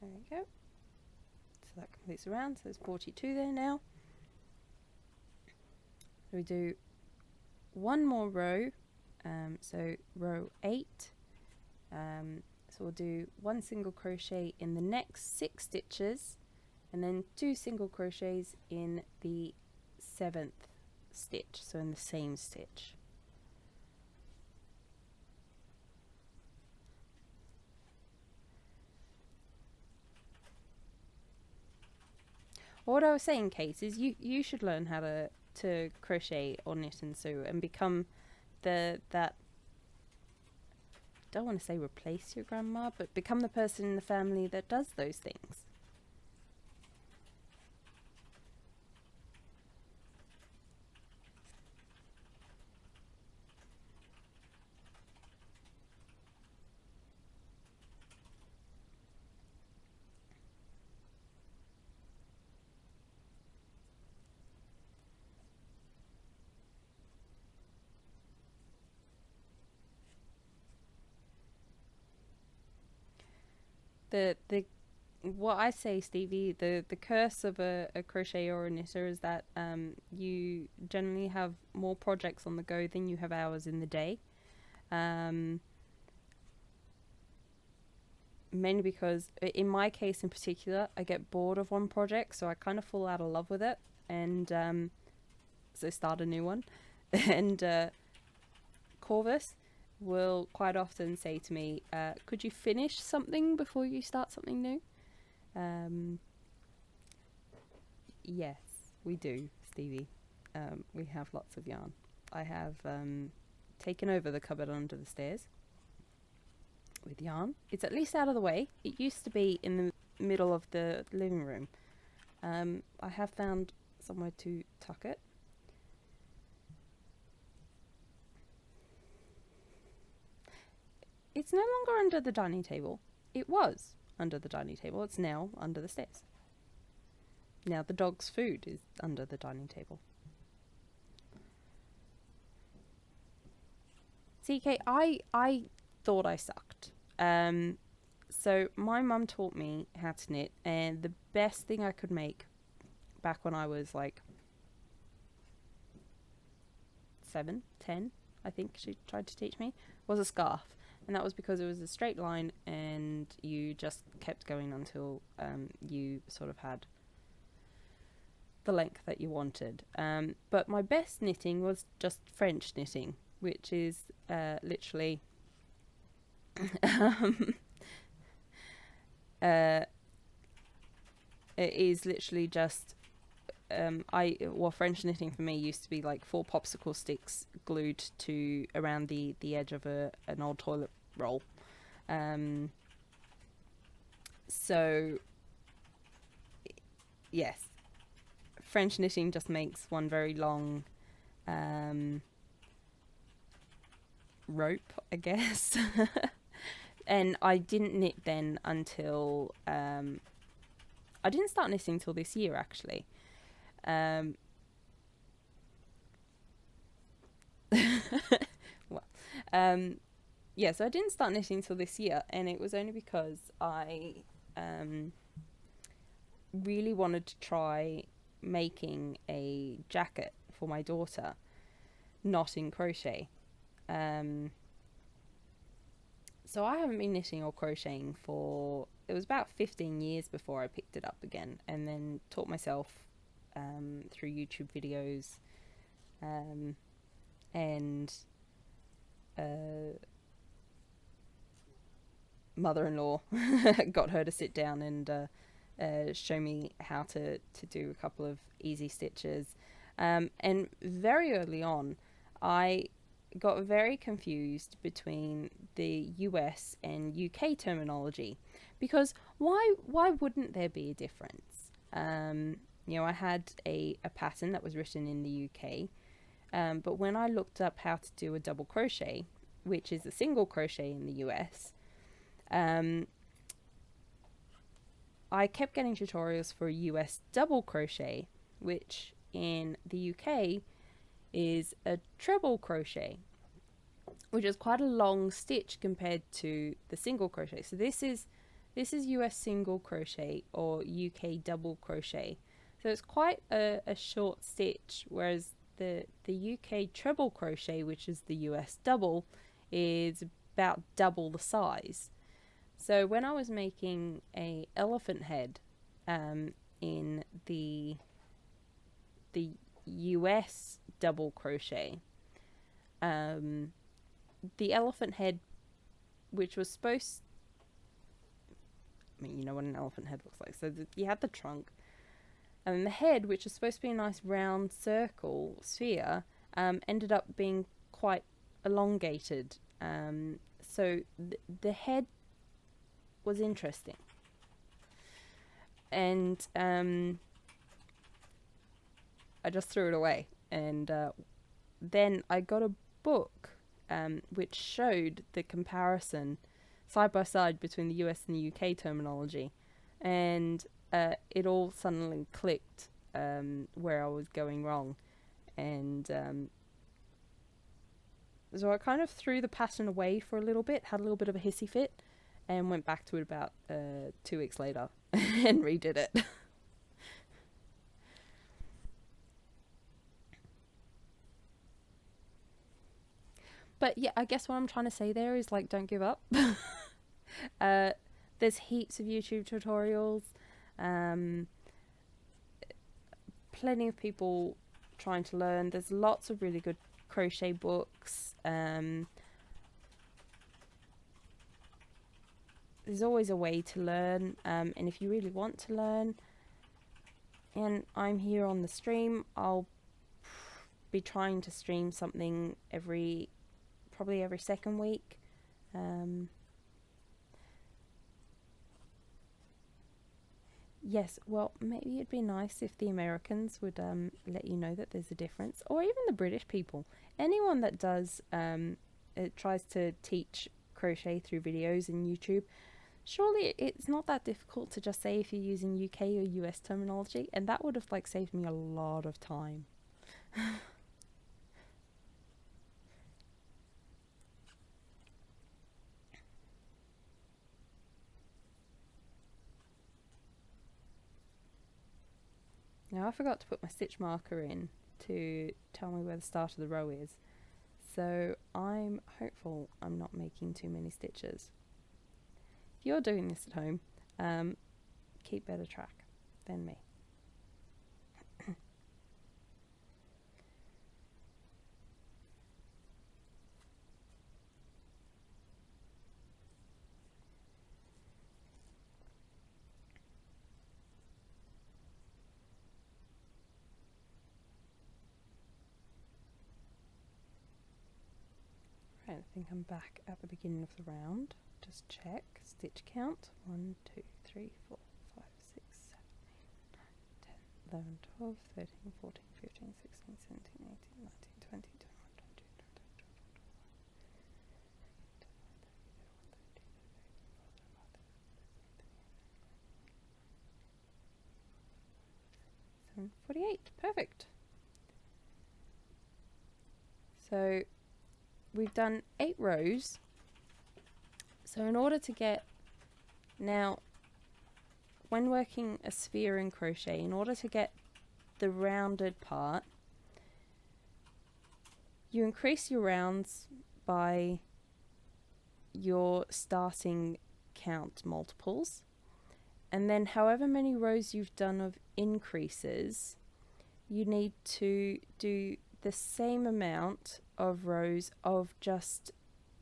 There we go. So that completes the round. So there's 42 there now. So we do one more row, so row 8. So we'll do 1 single crochet in the next 6 stitches, and then 2 single crochets in the 7th stitch, so in the same stitch. What I was saying, Kate, is you should learn how to crochet or knit and sew and become that, don't want to say replace your grandma, but become the person in the family that does those things. The what I say, Stevie, the curse of a crochet or a knitter is that you generally have more projects on the go than you have hours in the day. Mainly because, in my case in particular, I get bored of one project, so I kind of fall out of love with it, and so start a new one. And Corvus will quite often say to me, could you finish something before you start something new? Yes, we do, Stevie. We have lots of yarn. I have taken over the cupboard under the stairs with yarn. It's at least out of the way. It used to be in the middle of the living room. I have found somewhere to tuck it. It's no longer under the dining table. It was under the dining table. It's now under the stairs. Now the dog's food is under the dining table. See, Kate, I thought I sucked. So my mum taught me how to knit, and the best thing I could make back when I was like 7, 10, I think she tried to teach me, was a scarf. And that was because it was a straight line and you just kept going until you sort of had the length that you wanted. But my best knitting was just French knitting, which is literally it is literally just French knitting for me used to be like 4 popsicle sticks glued to around the edge of an old toilet roll. So yes, French knitting just makes one very long rope, I guess. And I didn't knit then until I didn't start knitting till this year, actually. Well, yeah, so I didn't start knitting till this year, and it was only because I really wanted to try making a jacket for my daughter, not in crochet. So I haven't been knitting or crocheting for, it was about 15 years before I picked it up again, and then taught myself through YouTube videos, and mother-in-law got her to sit down and show me how to do a couple of easy stitches. And very early on, I got very confused between the US and UK terminology, because why wouldn't there be a difference? I had a pattern that was written in the UK, but when I looked up how to do a double crochet, which is a single crochet in the US, I kept getting tutorials for a US double crochet, which in the UK is a treble crochet, which is quite a long stitch compared to the single crochet. So this is US single crochet or UK double crochet. So it's quite a short stitch, whereas the UK treble crochet, which is the US double, is about double the size. So when I was making a elephant head in the US double crochet, the elephant head, which was supposed, I mean, you know what an elephant head looks like. So you had the trunk, and then the head, which is supposed to be a nice round circle sphere, ended up being quite elongated. So the head was interesting, and I just threw it away. And then I got a book which showed the comparison side by side between the US and the UK terminology, and it all suddenly clicked where I was going wrong. And so I kind of threw the pattern away for a little bit, had a little bit of a hissy fit, and went back to it about 2 weeks later and redid it. But yeah, I guess what I'm trying to say there is, like, don't give up. There's heaps of YouTube tutorials, plenty of people trying to learn. There's lots of really good crochet books. There's always a way to learn, and if you really want to learn, and I'm here on the stream, I'll be trying to stream something probably every second week. Yes, well, maybe it'd be nice if the Americans would let you know that there's a difference, or even the British people. Anyone that does tries to teach crochet through videos in YouTube, surely it's not that difficult to just say if you're using UK or US terminology, and that would have saved me a lot of time. Now I forgot to put my stitch marker in to tell me where the start of the row is, so I'm hopeful I'm not making too many stitches. If you're doing this at home, keep better track than me. Right, I think I'm back at the beginning of the round. Just check stitch count. 1, 2, 3, 4, 5, 6, 7, 8, 9, 10, 11, 12, 13, 14, 15, 16, 17, 18, 19, 20, 21, 22, 23, 48. Perfect. So we've done 8 rows. So in order to get, now when working a sphere in crochet, in order to get the rounded part, you increase your rounds by your starting count multiples, and then however many rows you've done of increases, you need to do the same amount of rows of just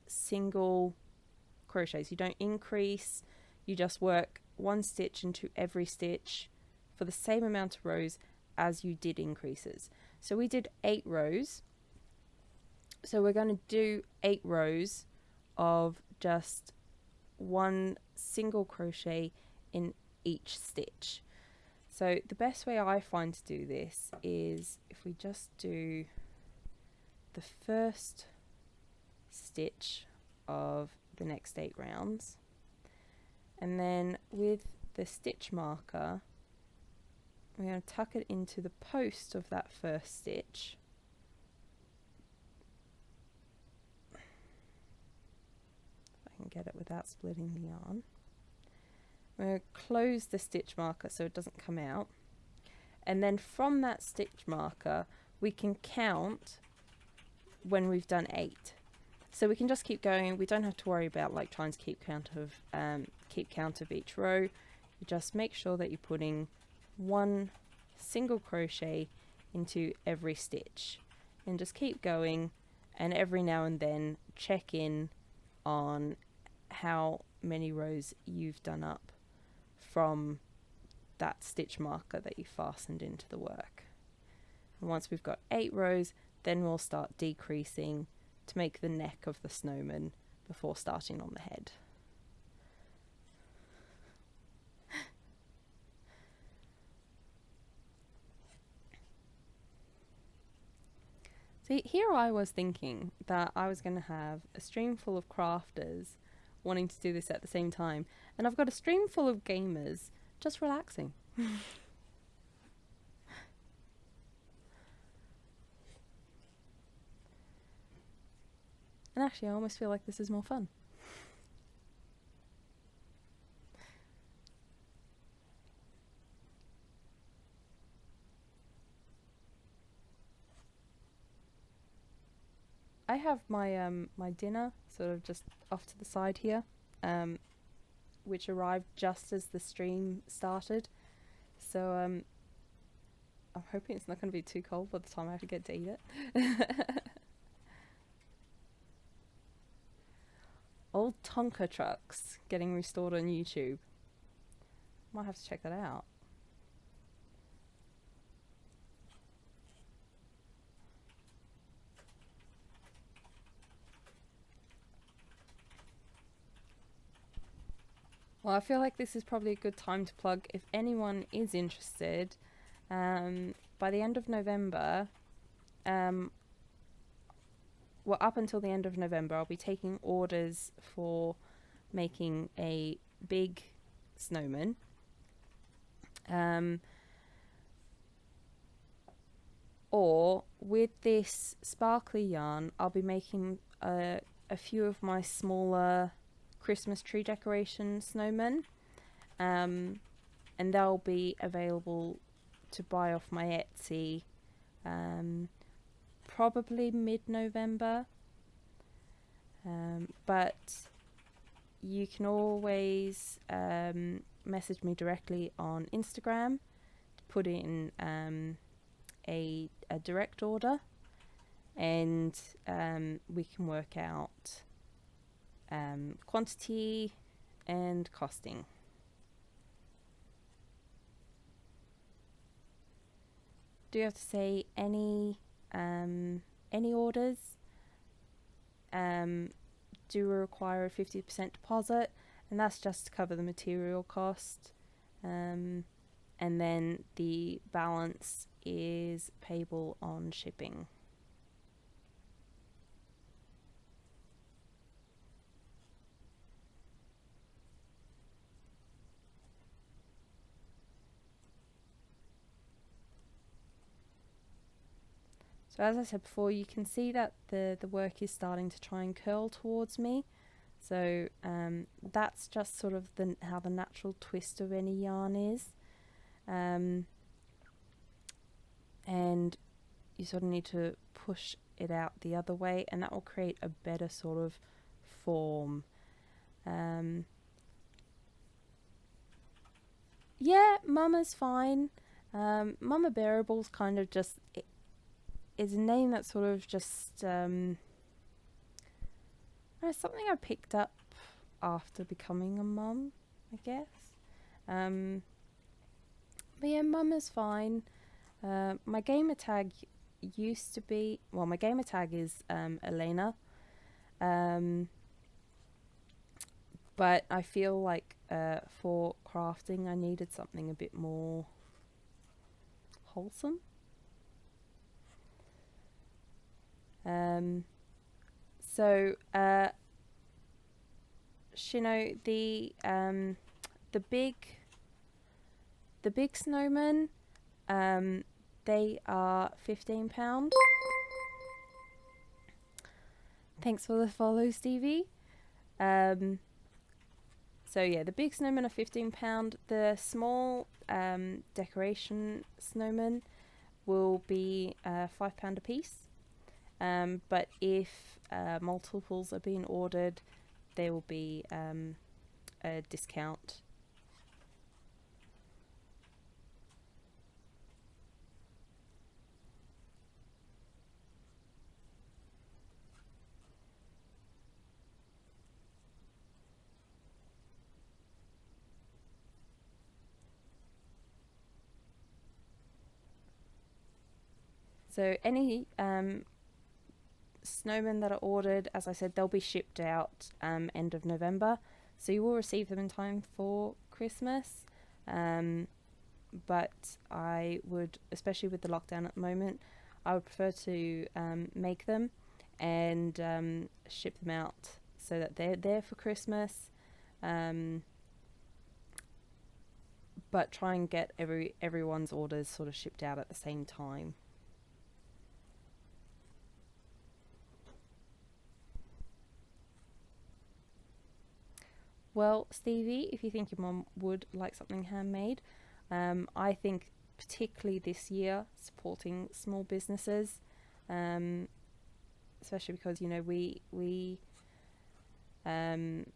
single crochets. You don't increase, you just work 1 stitch into every stitch for the same amount of rows as you did increases. So we did 8 rows So we're going to do 8 rows of just one single crochet in each stitch. So the best way I find to do this is if we just do the first stitch of the next 8 rounds, and then with the stitch marker we're going to tuck it into the post of that first stitch. If I can get it without splitting the yarn. We're going to close the stitch marker so it doesn't come out, and then from that stitch marker we can count when we've done 8. So we can just keep going. We don't have to worry about like trying to keep count of each row. You just make sure that you're putting one single crochet into every stitch, and just keep going, and every now and then check in on how many rows you've done up from that stitch marker that you fastened into the work. And once we've got 8 rows, then we'll start decreasing to make the neck of the snowman before starting on the head. See, here I was thinking that I was going to have a stream full of crafters wanting to do this at the same time, and I've got a stream full of gamers just relaxing. And actually I almost feel like this is more fun. I have my my dinner sort of just off to the side here, which arrived just as the stream started. So I'm hoping it's not going to be too cold by the time I have to get to eat it. Old Tonka trucks getting restored on YouTube. Might have to check that out. Well, I feel like this is probably a good time to plug if anyone is interested. By the end of November, well, up until the end of November, I'll be taking orders for making a big snowman. Or with this sparkly yarn, I'll be making a few of my smaller Christmas tree decoration snowmen, and they'll be available to buy off my Etsy probably mid-November, but you can always message me directly on Instagram to put in a direct order, and we can work out quantity and costing. Do you have to say any orders do require a 50% deposit, and that's just to cover the material cost, and then the balance is payable on shipping. So as I said before, you can see that the work is starting to try and curl towards me. So that's just sort of how the natural twist of any yarn is. And you sort of need to push it out the other way, and that will create a better sort of form. Yeah, Mama's fine. Mama Bearable's kind of just is a name that sort of just something I picked up after becoming a mum, I guess. But yeah, Mama's fine. My gamer tag used to be, well, my gamer tag is Elena. Um, but I feel like for crafting, I needed something a bit more wholesome. Um, so, Shino, the big the big snowmen, they are £15. Thanks for the follow, Stevie. So yeah, the big snowmen are £15. The small decoration snowmen will be £5 a piece. But if multiples are being ordered, there will be a discount. So any snowmen that are ordered, as I said, they'll be shipped out end of November. So you will receive them in time for Christmas. But I would, especially with the lockdown at the moment, I would prefer to make them and ship them out so that they're there for Christmas. But try and get everyone's orders sort of shipped out at the same time. Well, Stevie, if you think your mum would like something handmade, I think particularly this year supporting small businesses, especially because um,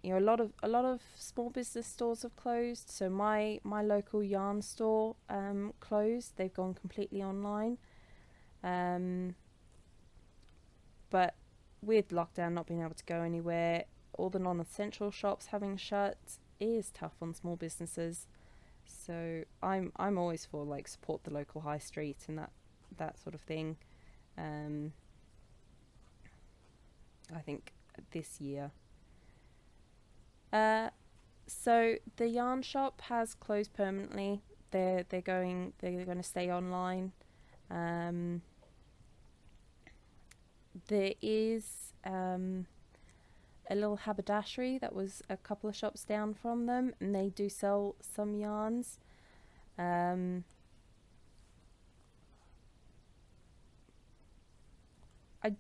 a lot of small business stores have closed. So my local yarn store closed. They've gone completely online. But with lockdown, not being able to go anywhere, all the non-essential shops having shut, is tough on small businesses. So I'm always for like support the local high street and that sort of thing. I think this year. So the yarn shop has closed permanently. They're going to stay online. There is a little haberdashery that was a couple of shops down from them, and they do sell some yarns. I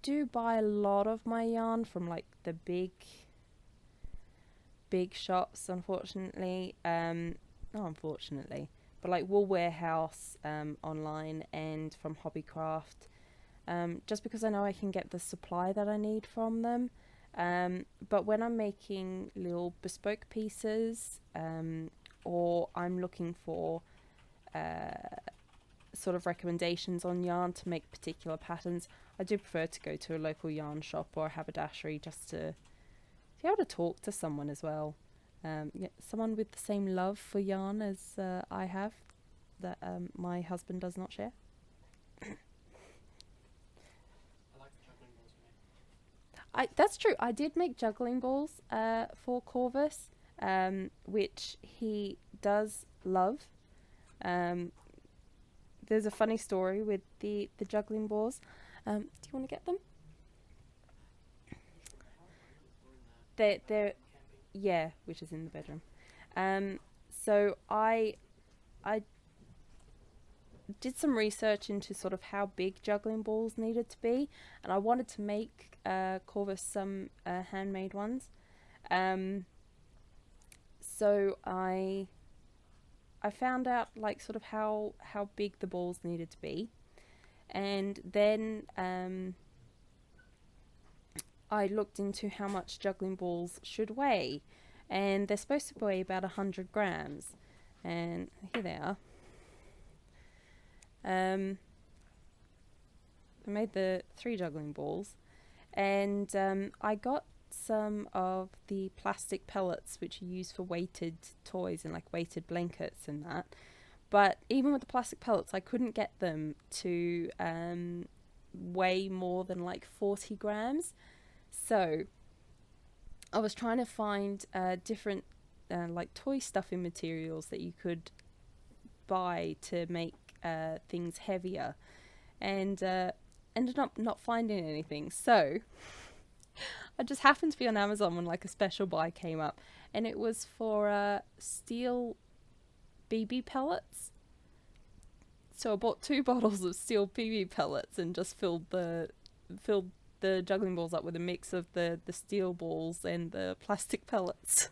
do buy a lot of my yarn from like the big shops, unfortunately. Not unfortunately, but like Wool Warehouse online and from Hobbycraft. Just because I know I can get the supply that I need from them. But when I'm making little bespoke pieces, or I'm looking for sort of recommendations on yarn to make particular patterns, I do prefer to go to a local yarn shop or a haberdashery just to be able to talk to someone as well. Yeah, someone with the same love for yarn as I have, that my husband does not share. I like the juggling balls you made. That's true. I did make juggling balls for Corvus, which he does love. There's a funny story with the juggling balls. Do you want to get them? They're yeah, which is in the bedroom. So I did some research into sort of how big juggling balls needed to be, and I wanted to make Corvus some handmade ones. So I found out like sort of how big the balls needed to be, and then I looked into how much juggling balls should weigh, and they're supposed to weigh about 100 grams, and here they are. I made the 3 juggling balls, and I got some of the plastic pellets which you use for weighted toys and like weighted blankets and that. But even with the plastic pellets, I couldn't get them to weigh more than like 40 grams. So I was trying to find different like toy stuffing materials that you could buy to make things heavier, and ended up not finding anything. So I just happened to be on Amazon when like a special buy came up, and it was for steel BB pellets. So I bought 2 bottles of steel BB pellets and just filled the juggling balls up with a mix of the steel balls and the plastic pellets.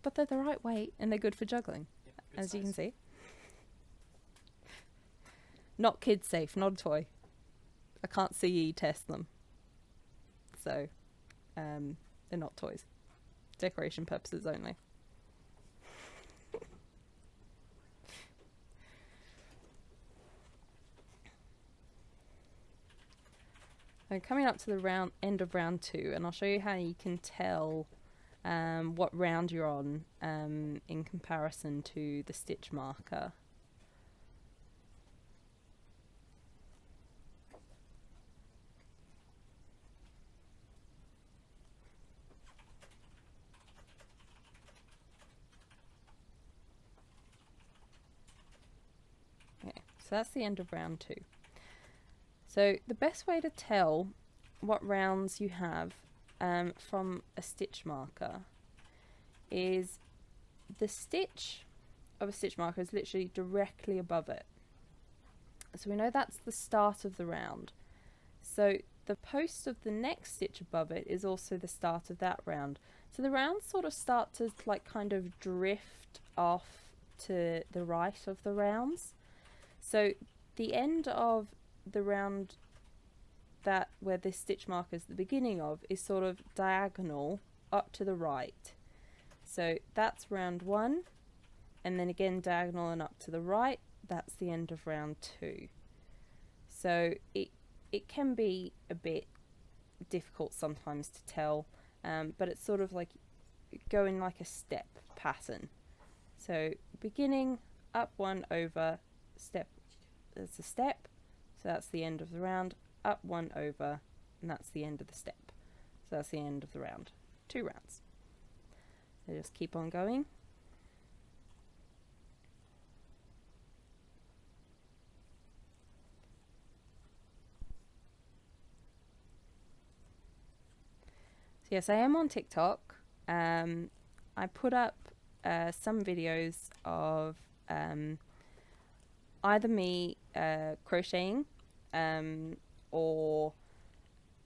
But they're the right weight and they're good for juggling, Yep, as you can size. see. Not kid safe, not a toy. I can't CE test them. So, they're not toys. Decoration purposes only. So coming up to the end of round 2, and I'll show you how you can tell what round you're on in comparison to the stitch marker. Okay, so that's the end of round 2. So the best way to tell what rounds you have from a stitch marker is the stitch of a stitch marker is literally directly above it. So we know that's the start of the round. So the post of the next stitch above it is also the start of that round. So the rounds sort of start to like kind of drift off to the right of the rounds. So the end of the round that where this stitch marker is the beginning of is sort of diagonal up to the right. So that's round 1, and then again diagonal and up to the right, that's the end of round 2. So it can be a bit difficult sometimes to tell, but it's sort of like going like a step pattern. So beginning, up 1, over, step, that's a step, so that's the end of the round, up 1, over, and that's the end of the step. So that's the end of the round. 2 rounds. So just keep on going. So yes, I am on TikTok. I put up some videos of either me crocheting or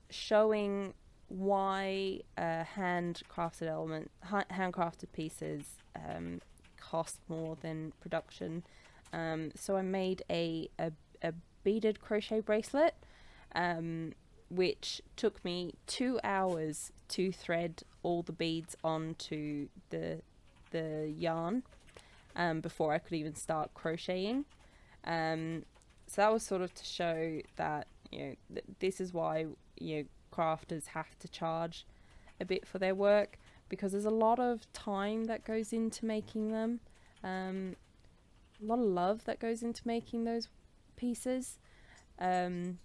showing why handcrafted pieces cost more than production. So I made a beaded crochet bracelet, which took me 2 hours to thread all the beads onto the yarn before I could even start crocheting. So that was sort of to show that, you know, this is why, you know, crafters have to charge a bit for their work, because there's a lot of time that goes into making them, a lot of love that goes into making those pieces. And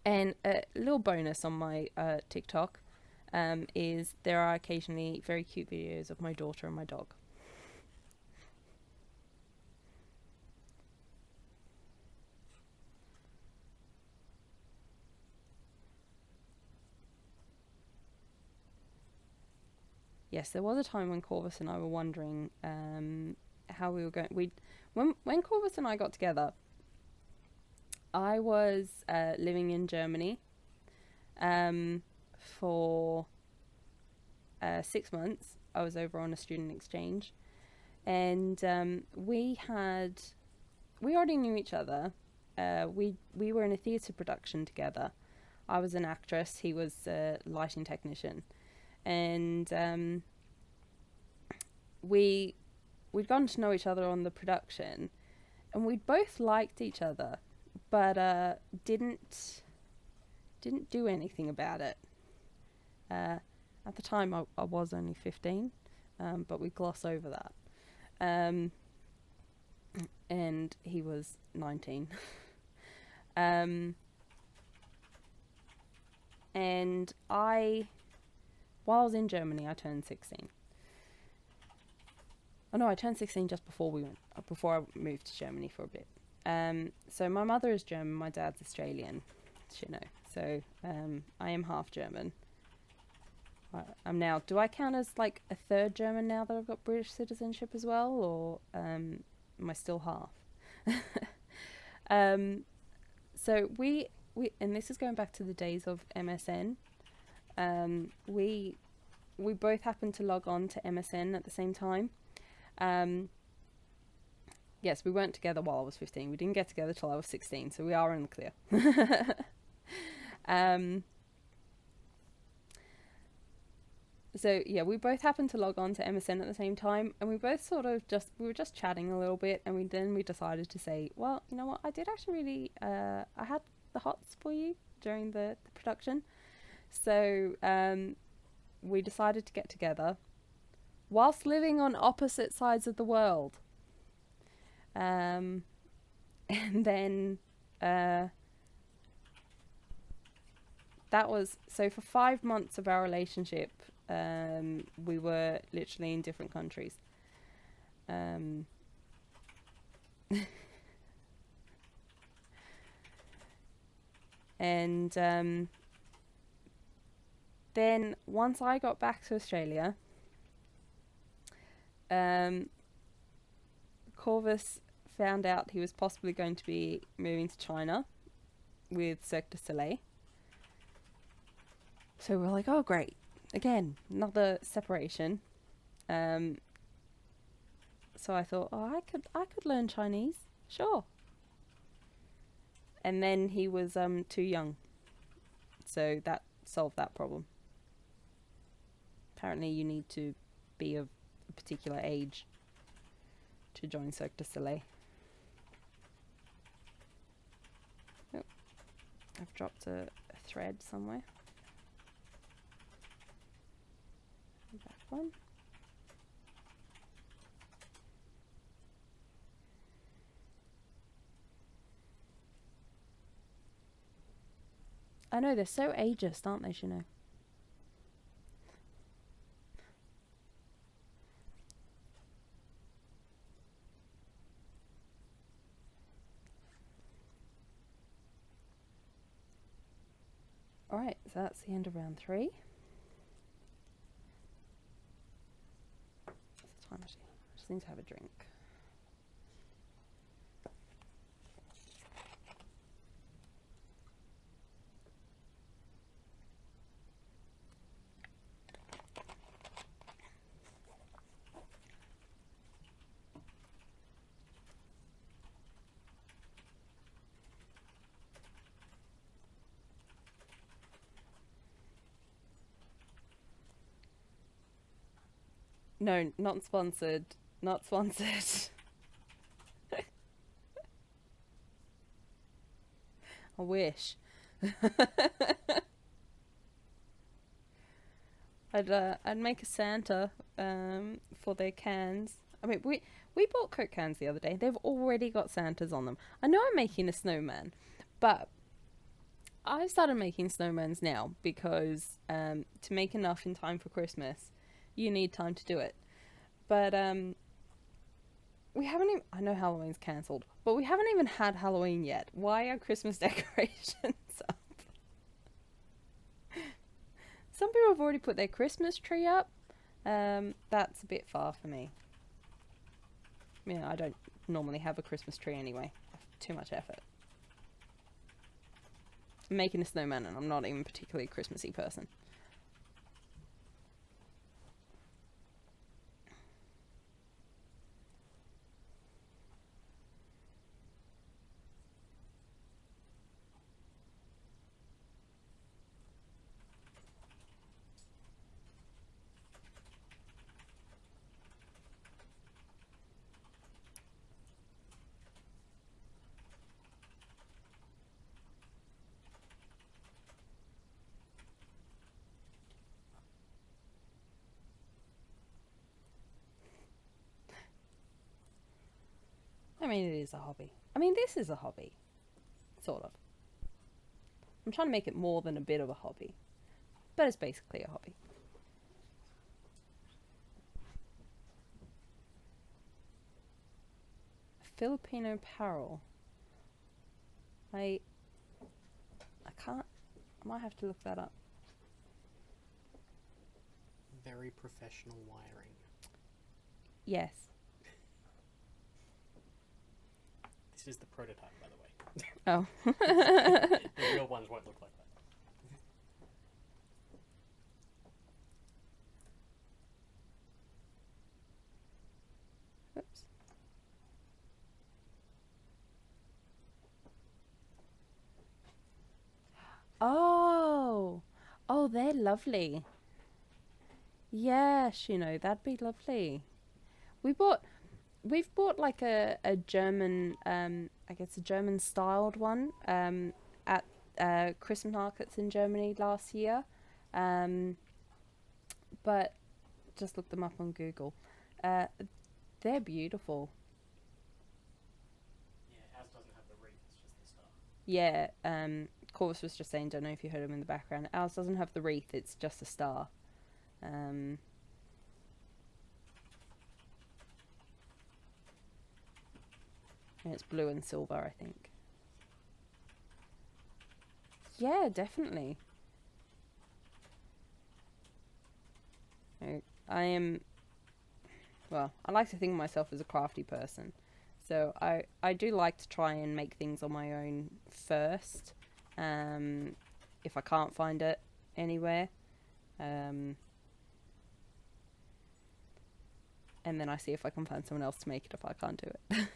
a little bonus on my TikTok is there are occasionally very cute videos of my daughter and my dog. Yes, there was a time when Corvus and I were wondering how we were going. When Corvus and I got together, I was living in Germany for 6 months. I was over on a student exchange, and we already knew each other. We were in a theatre production together. I was an actress. He was a lighting technician. And we'd gotten to know each other on the production, and we'd both liked each other, but didn't do anything about it. At the time, I was only 15, but we gloss over that. Um, and he was 19. And while I was in Germany, I turned 16. Oh no, I turned 16 just before I moved to Germany for a bit. So my mother is German, my dad's Australian, you know. So I am half German. I'm now. Do I count as like a third German now that I've got British citizenship as well, or am I still half? So we and this is going back to the days of MSN. We both happened to log on to MSN at the same time. Yes, we weren't together while I was 15. We didn't get together till I was 16, so we are in the clear. So yeah, we both happened to log on to MSN at the same time, and we both we were just chatting a little bit, and we decided to say, well, you know what, I did actually really I had the hots for you during the production, so we decided to get together whilst living on opposite sides of the world. And then that was so for 5 months of our relationship. We were literally in different countries. And then once I got back to Australia, Corvus found out he was possibly going to be moving to China with Cirque du Soleil. So we're like, oh great, again, another separation. So I thought, oh, I could learn Chinese, sure. And then he was too young, so that solved that problem. Apparently you need to be of a particular age to join Cirque du Soleil. Oh, I've dropped a thread somewhere. Back one. I know, they're so ageist, aren't they, Shino? Alright, so that's the end of round 3. What's the time actually? I just need to have a drink. No, not sponsored. Not sponsored. I wish. I'd make a Santa for their cans. I mean, we bought Coke cans the other day. They've already got Santas on them. I know I'm making a snowman, but I've started making snowmans now because to make enough in time for Christmas, you need time to do it. But we haven't even... I know Halloween's cancelled, but we haven't even had Halloween yet. Why are Christmas decorations up? Some people have already put their Christmas tree up. That's a bit far for me. Yeah, I don't normally have a Christmas tree anyway. Too much effort. I'm making a snowman and I'm not even particularly a Christmassy person. I mean, it is a hobby. I mean, this is a hobby. Sort of. I'm trying to make it more than a bit of a hobby. But it's basically a hobby. Filipino apparel. I can't. I might have to look that up. Very professional wiring. Yes. This is the prototype, by the way. Oh. The real ones won't look like that. Oops. Oh. Oh, they're lovely. Yes, that'd be lovely. We've bought like a German, I guess a German styled one, at Christmas markets in Germany last year. But just look them up on Google. They're beautiful. Yeah, ours doesn't have the wreath, it's just the star. Yeah, Corvus was just saying, don't know if you heard him in the background. Ours doesn't have the wreath, it's just a star. And it's blue and silver, I think. Yeah, definitely. I am, well, I like to think of myself as a crafty person. So I do like to try and make things on my own first. If I can't find it anywhere. And then I see if I can find someone else to make it if I can't do it.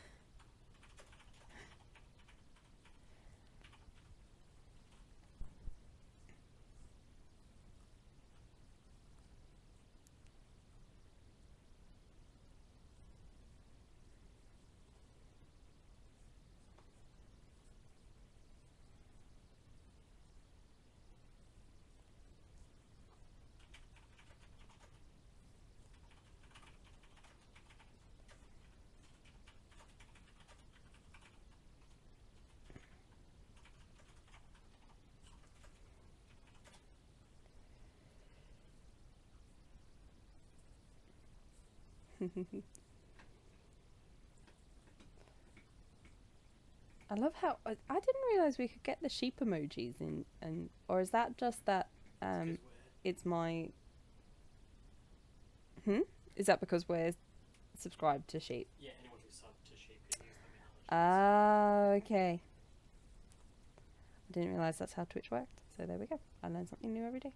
I love how I didn't realize we could get the sheep emojis in, and or is that just that it's my is that because we're subscribed to sheep? Yeah, anyone who's subbed to sheep can use them in Ah, okay. I didn't realize that's how Twitch worked. So there we go. I learn something new every day.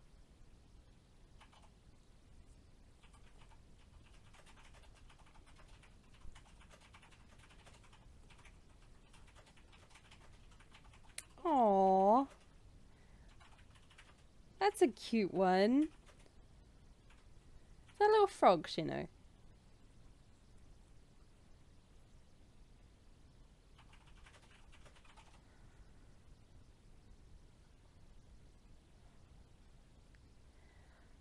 Aww. That's a cute one. They're little frogs,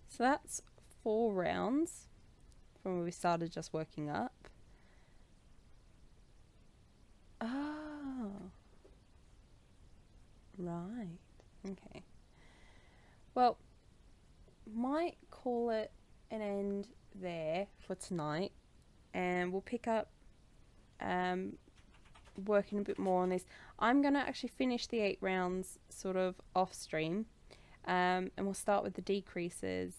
So that's 4 rounds from when we started just working up. Oh. Right. Okay. Well, might call it an end there for tonight, and we'll pick up working a bit more on this. I'm going to actually finish the 8 rounds sort of off stream, and we'll start with the decreases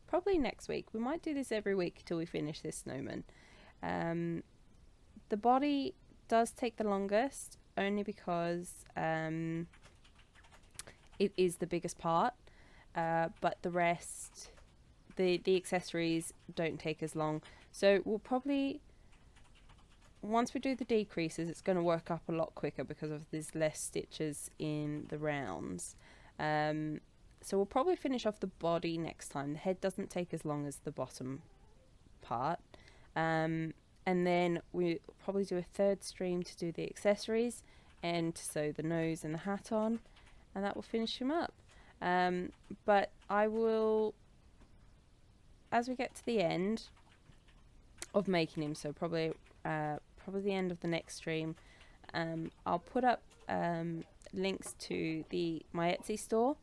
probably next week. We might do this every week till we finish this snowman. The body does take the longest, only because it is the biggest part, but the rest, the accessories don't take as long. So we'll probably, once we do the decreases, it's going to work up a lot quicker because of there's less stitches in the rounds. So we'll probably finish off the body next time. The head doesn't take as long as the bottom part. And then we'll probably do a 3rd stream to do the accessories and to sew the nose and the hat on, and that will finish him up. But I will, as we get to the end of making him, so probably probably the end of the next stream, I'll put up links to my Etsy store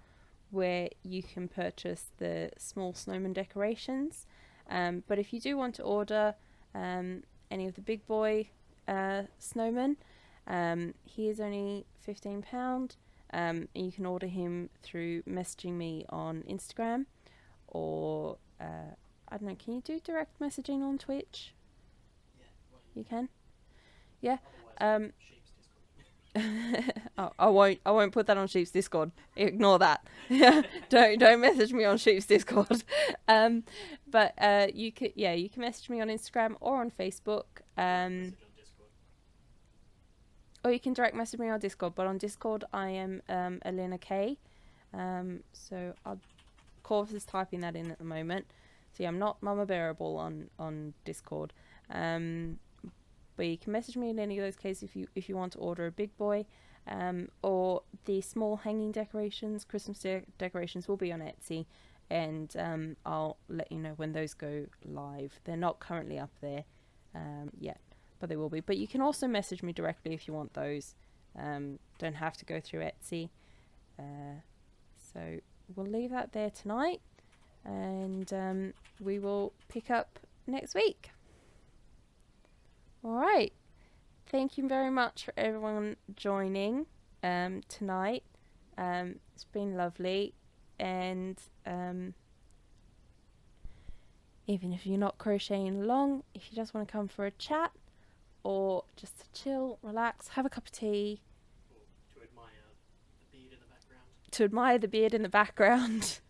where you can purchase the small snowman decorations. But if you do want to order any of the big boy snowmen, he is only £15. And you can order him through messaging me on Instagram, or I don't know, can you do direct messaging on Twitch? Yeah, well, You can? Yeah. otherwise, Sheep's Discord. Oh, I won't put that on Sheep's Discord. Ignore that. don't message me on Sheep's Discord. But you can message me on Instagram or on Facebook. Message on Discord. Or you can direct message me on Discord. But on Discord, I am Elena K. So Corvus is typing that in at the moment. So yeah, I'm not Mama Bearable on Discord. But you can message me in any of those cases if you want to order a big boy, or the small hanging decorations, Christmas decorations will be on Etsy, and I'll let you know when those go live. They're not currently up there yet, but they will be. But you can also message me directly if you want those. Don't have to go through Etsy. So we'll leave that there tonight, and we will pick up next week. All right. Thank you very much for everyone joining tonight. It's been lovely. And even if you're not crocheting along, if you just want to come for a chat or just to chill, relax, have a cup of tea. Or to admire the beard in the background. To admire the beard in the background.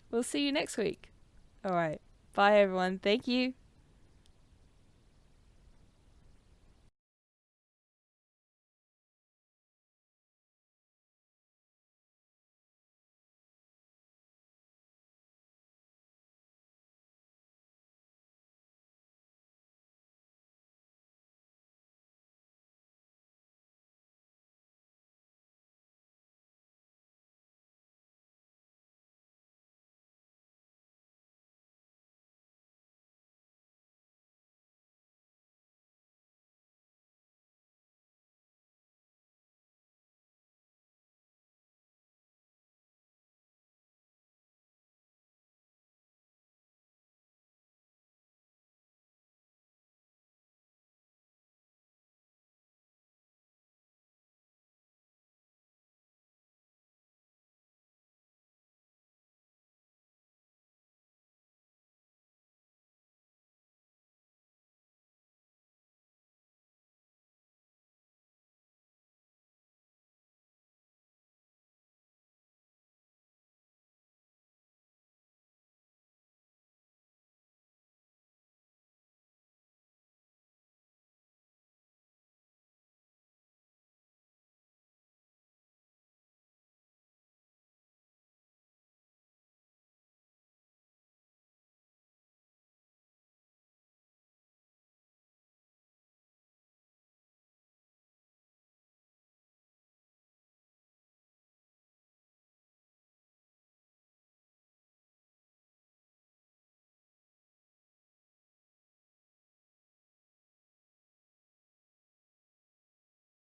We'll see you next week. All right. Bye, everyone. Thank you.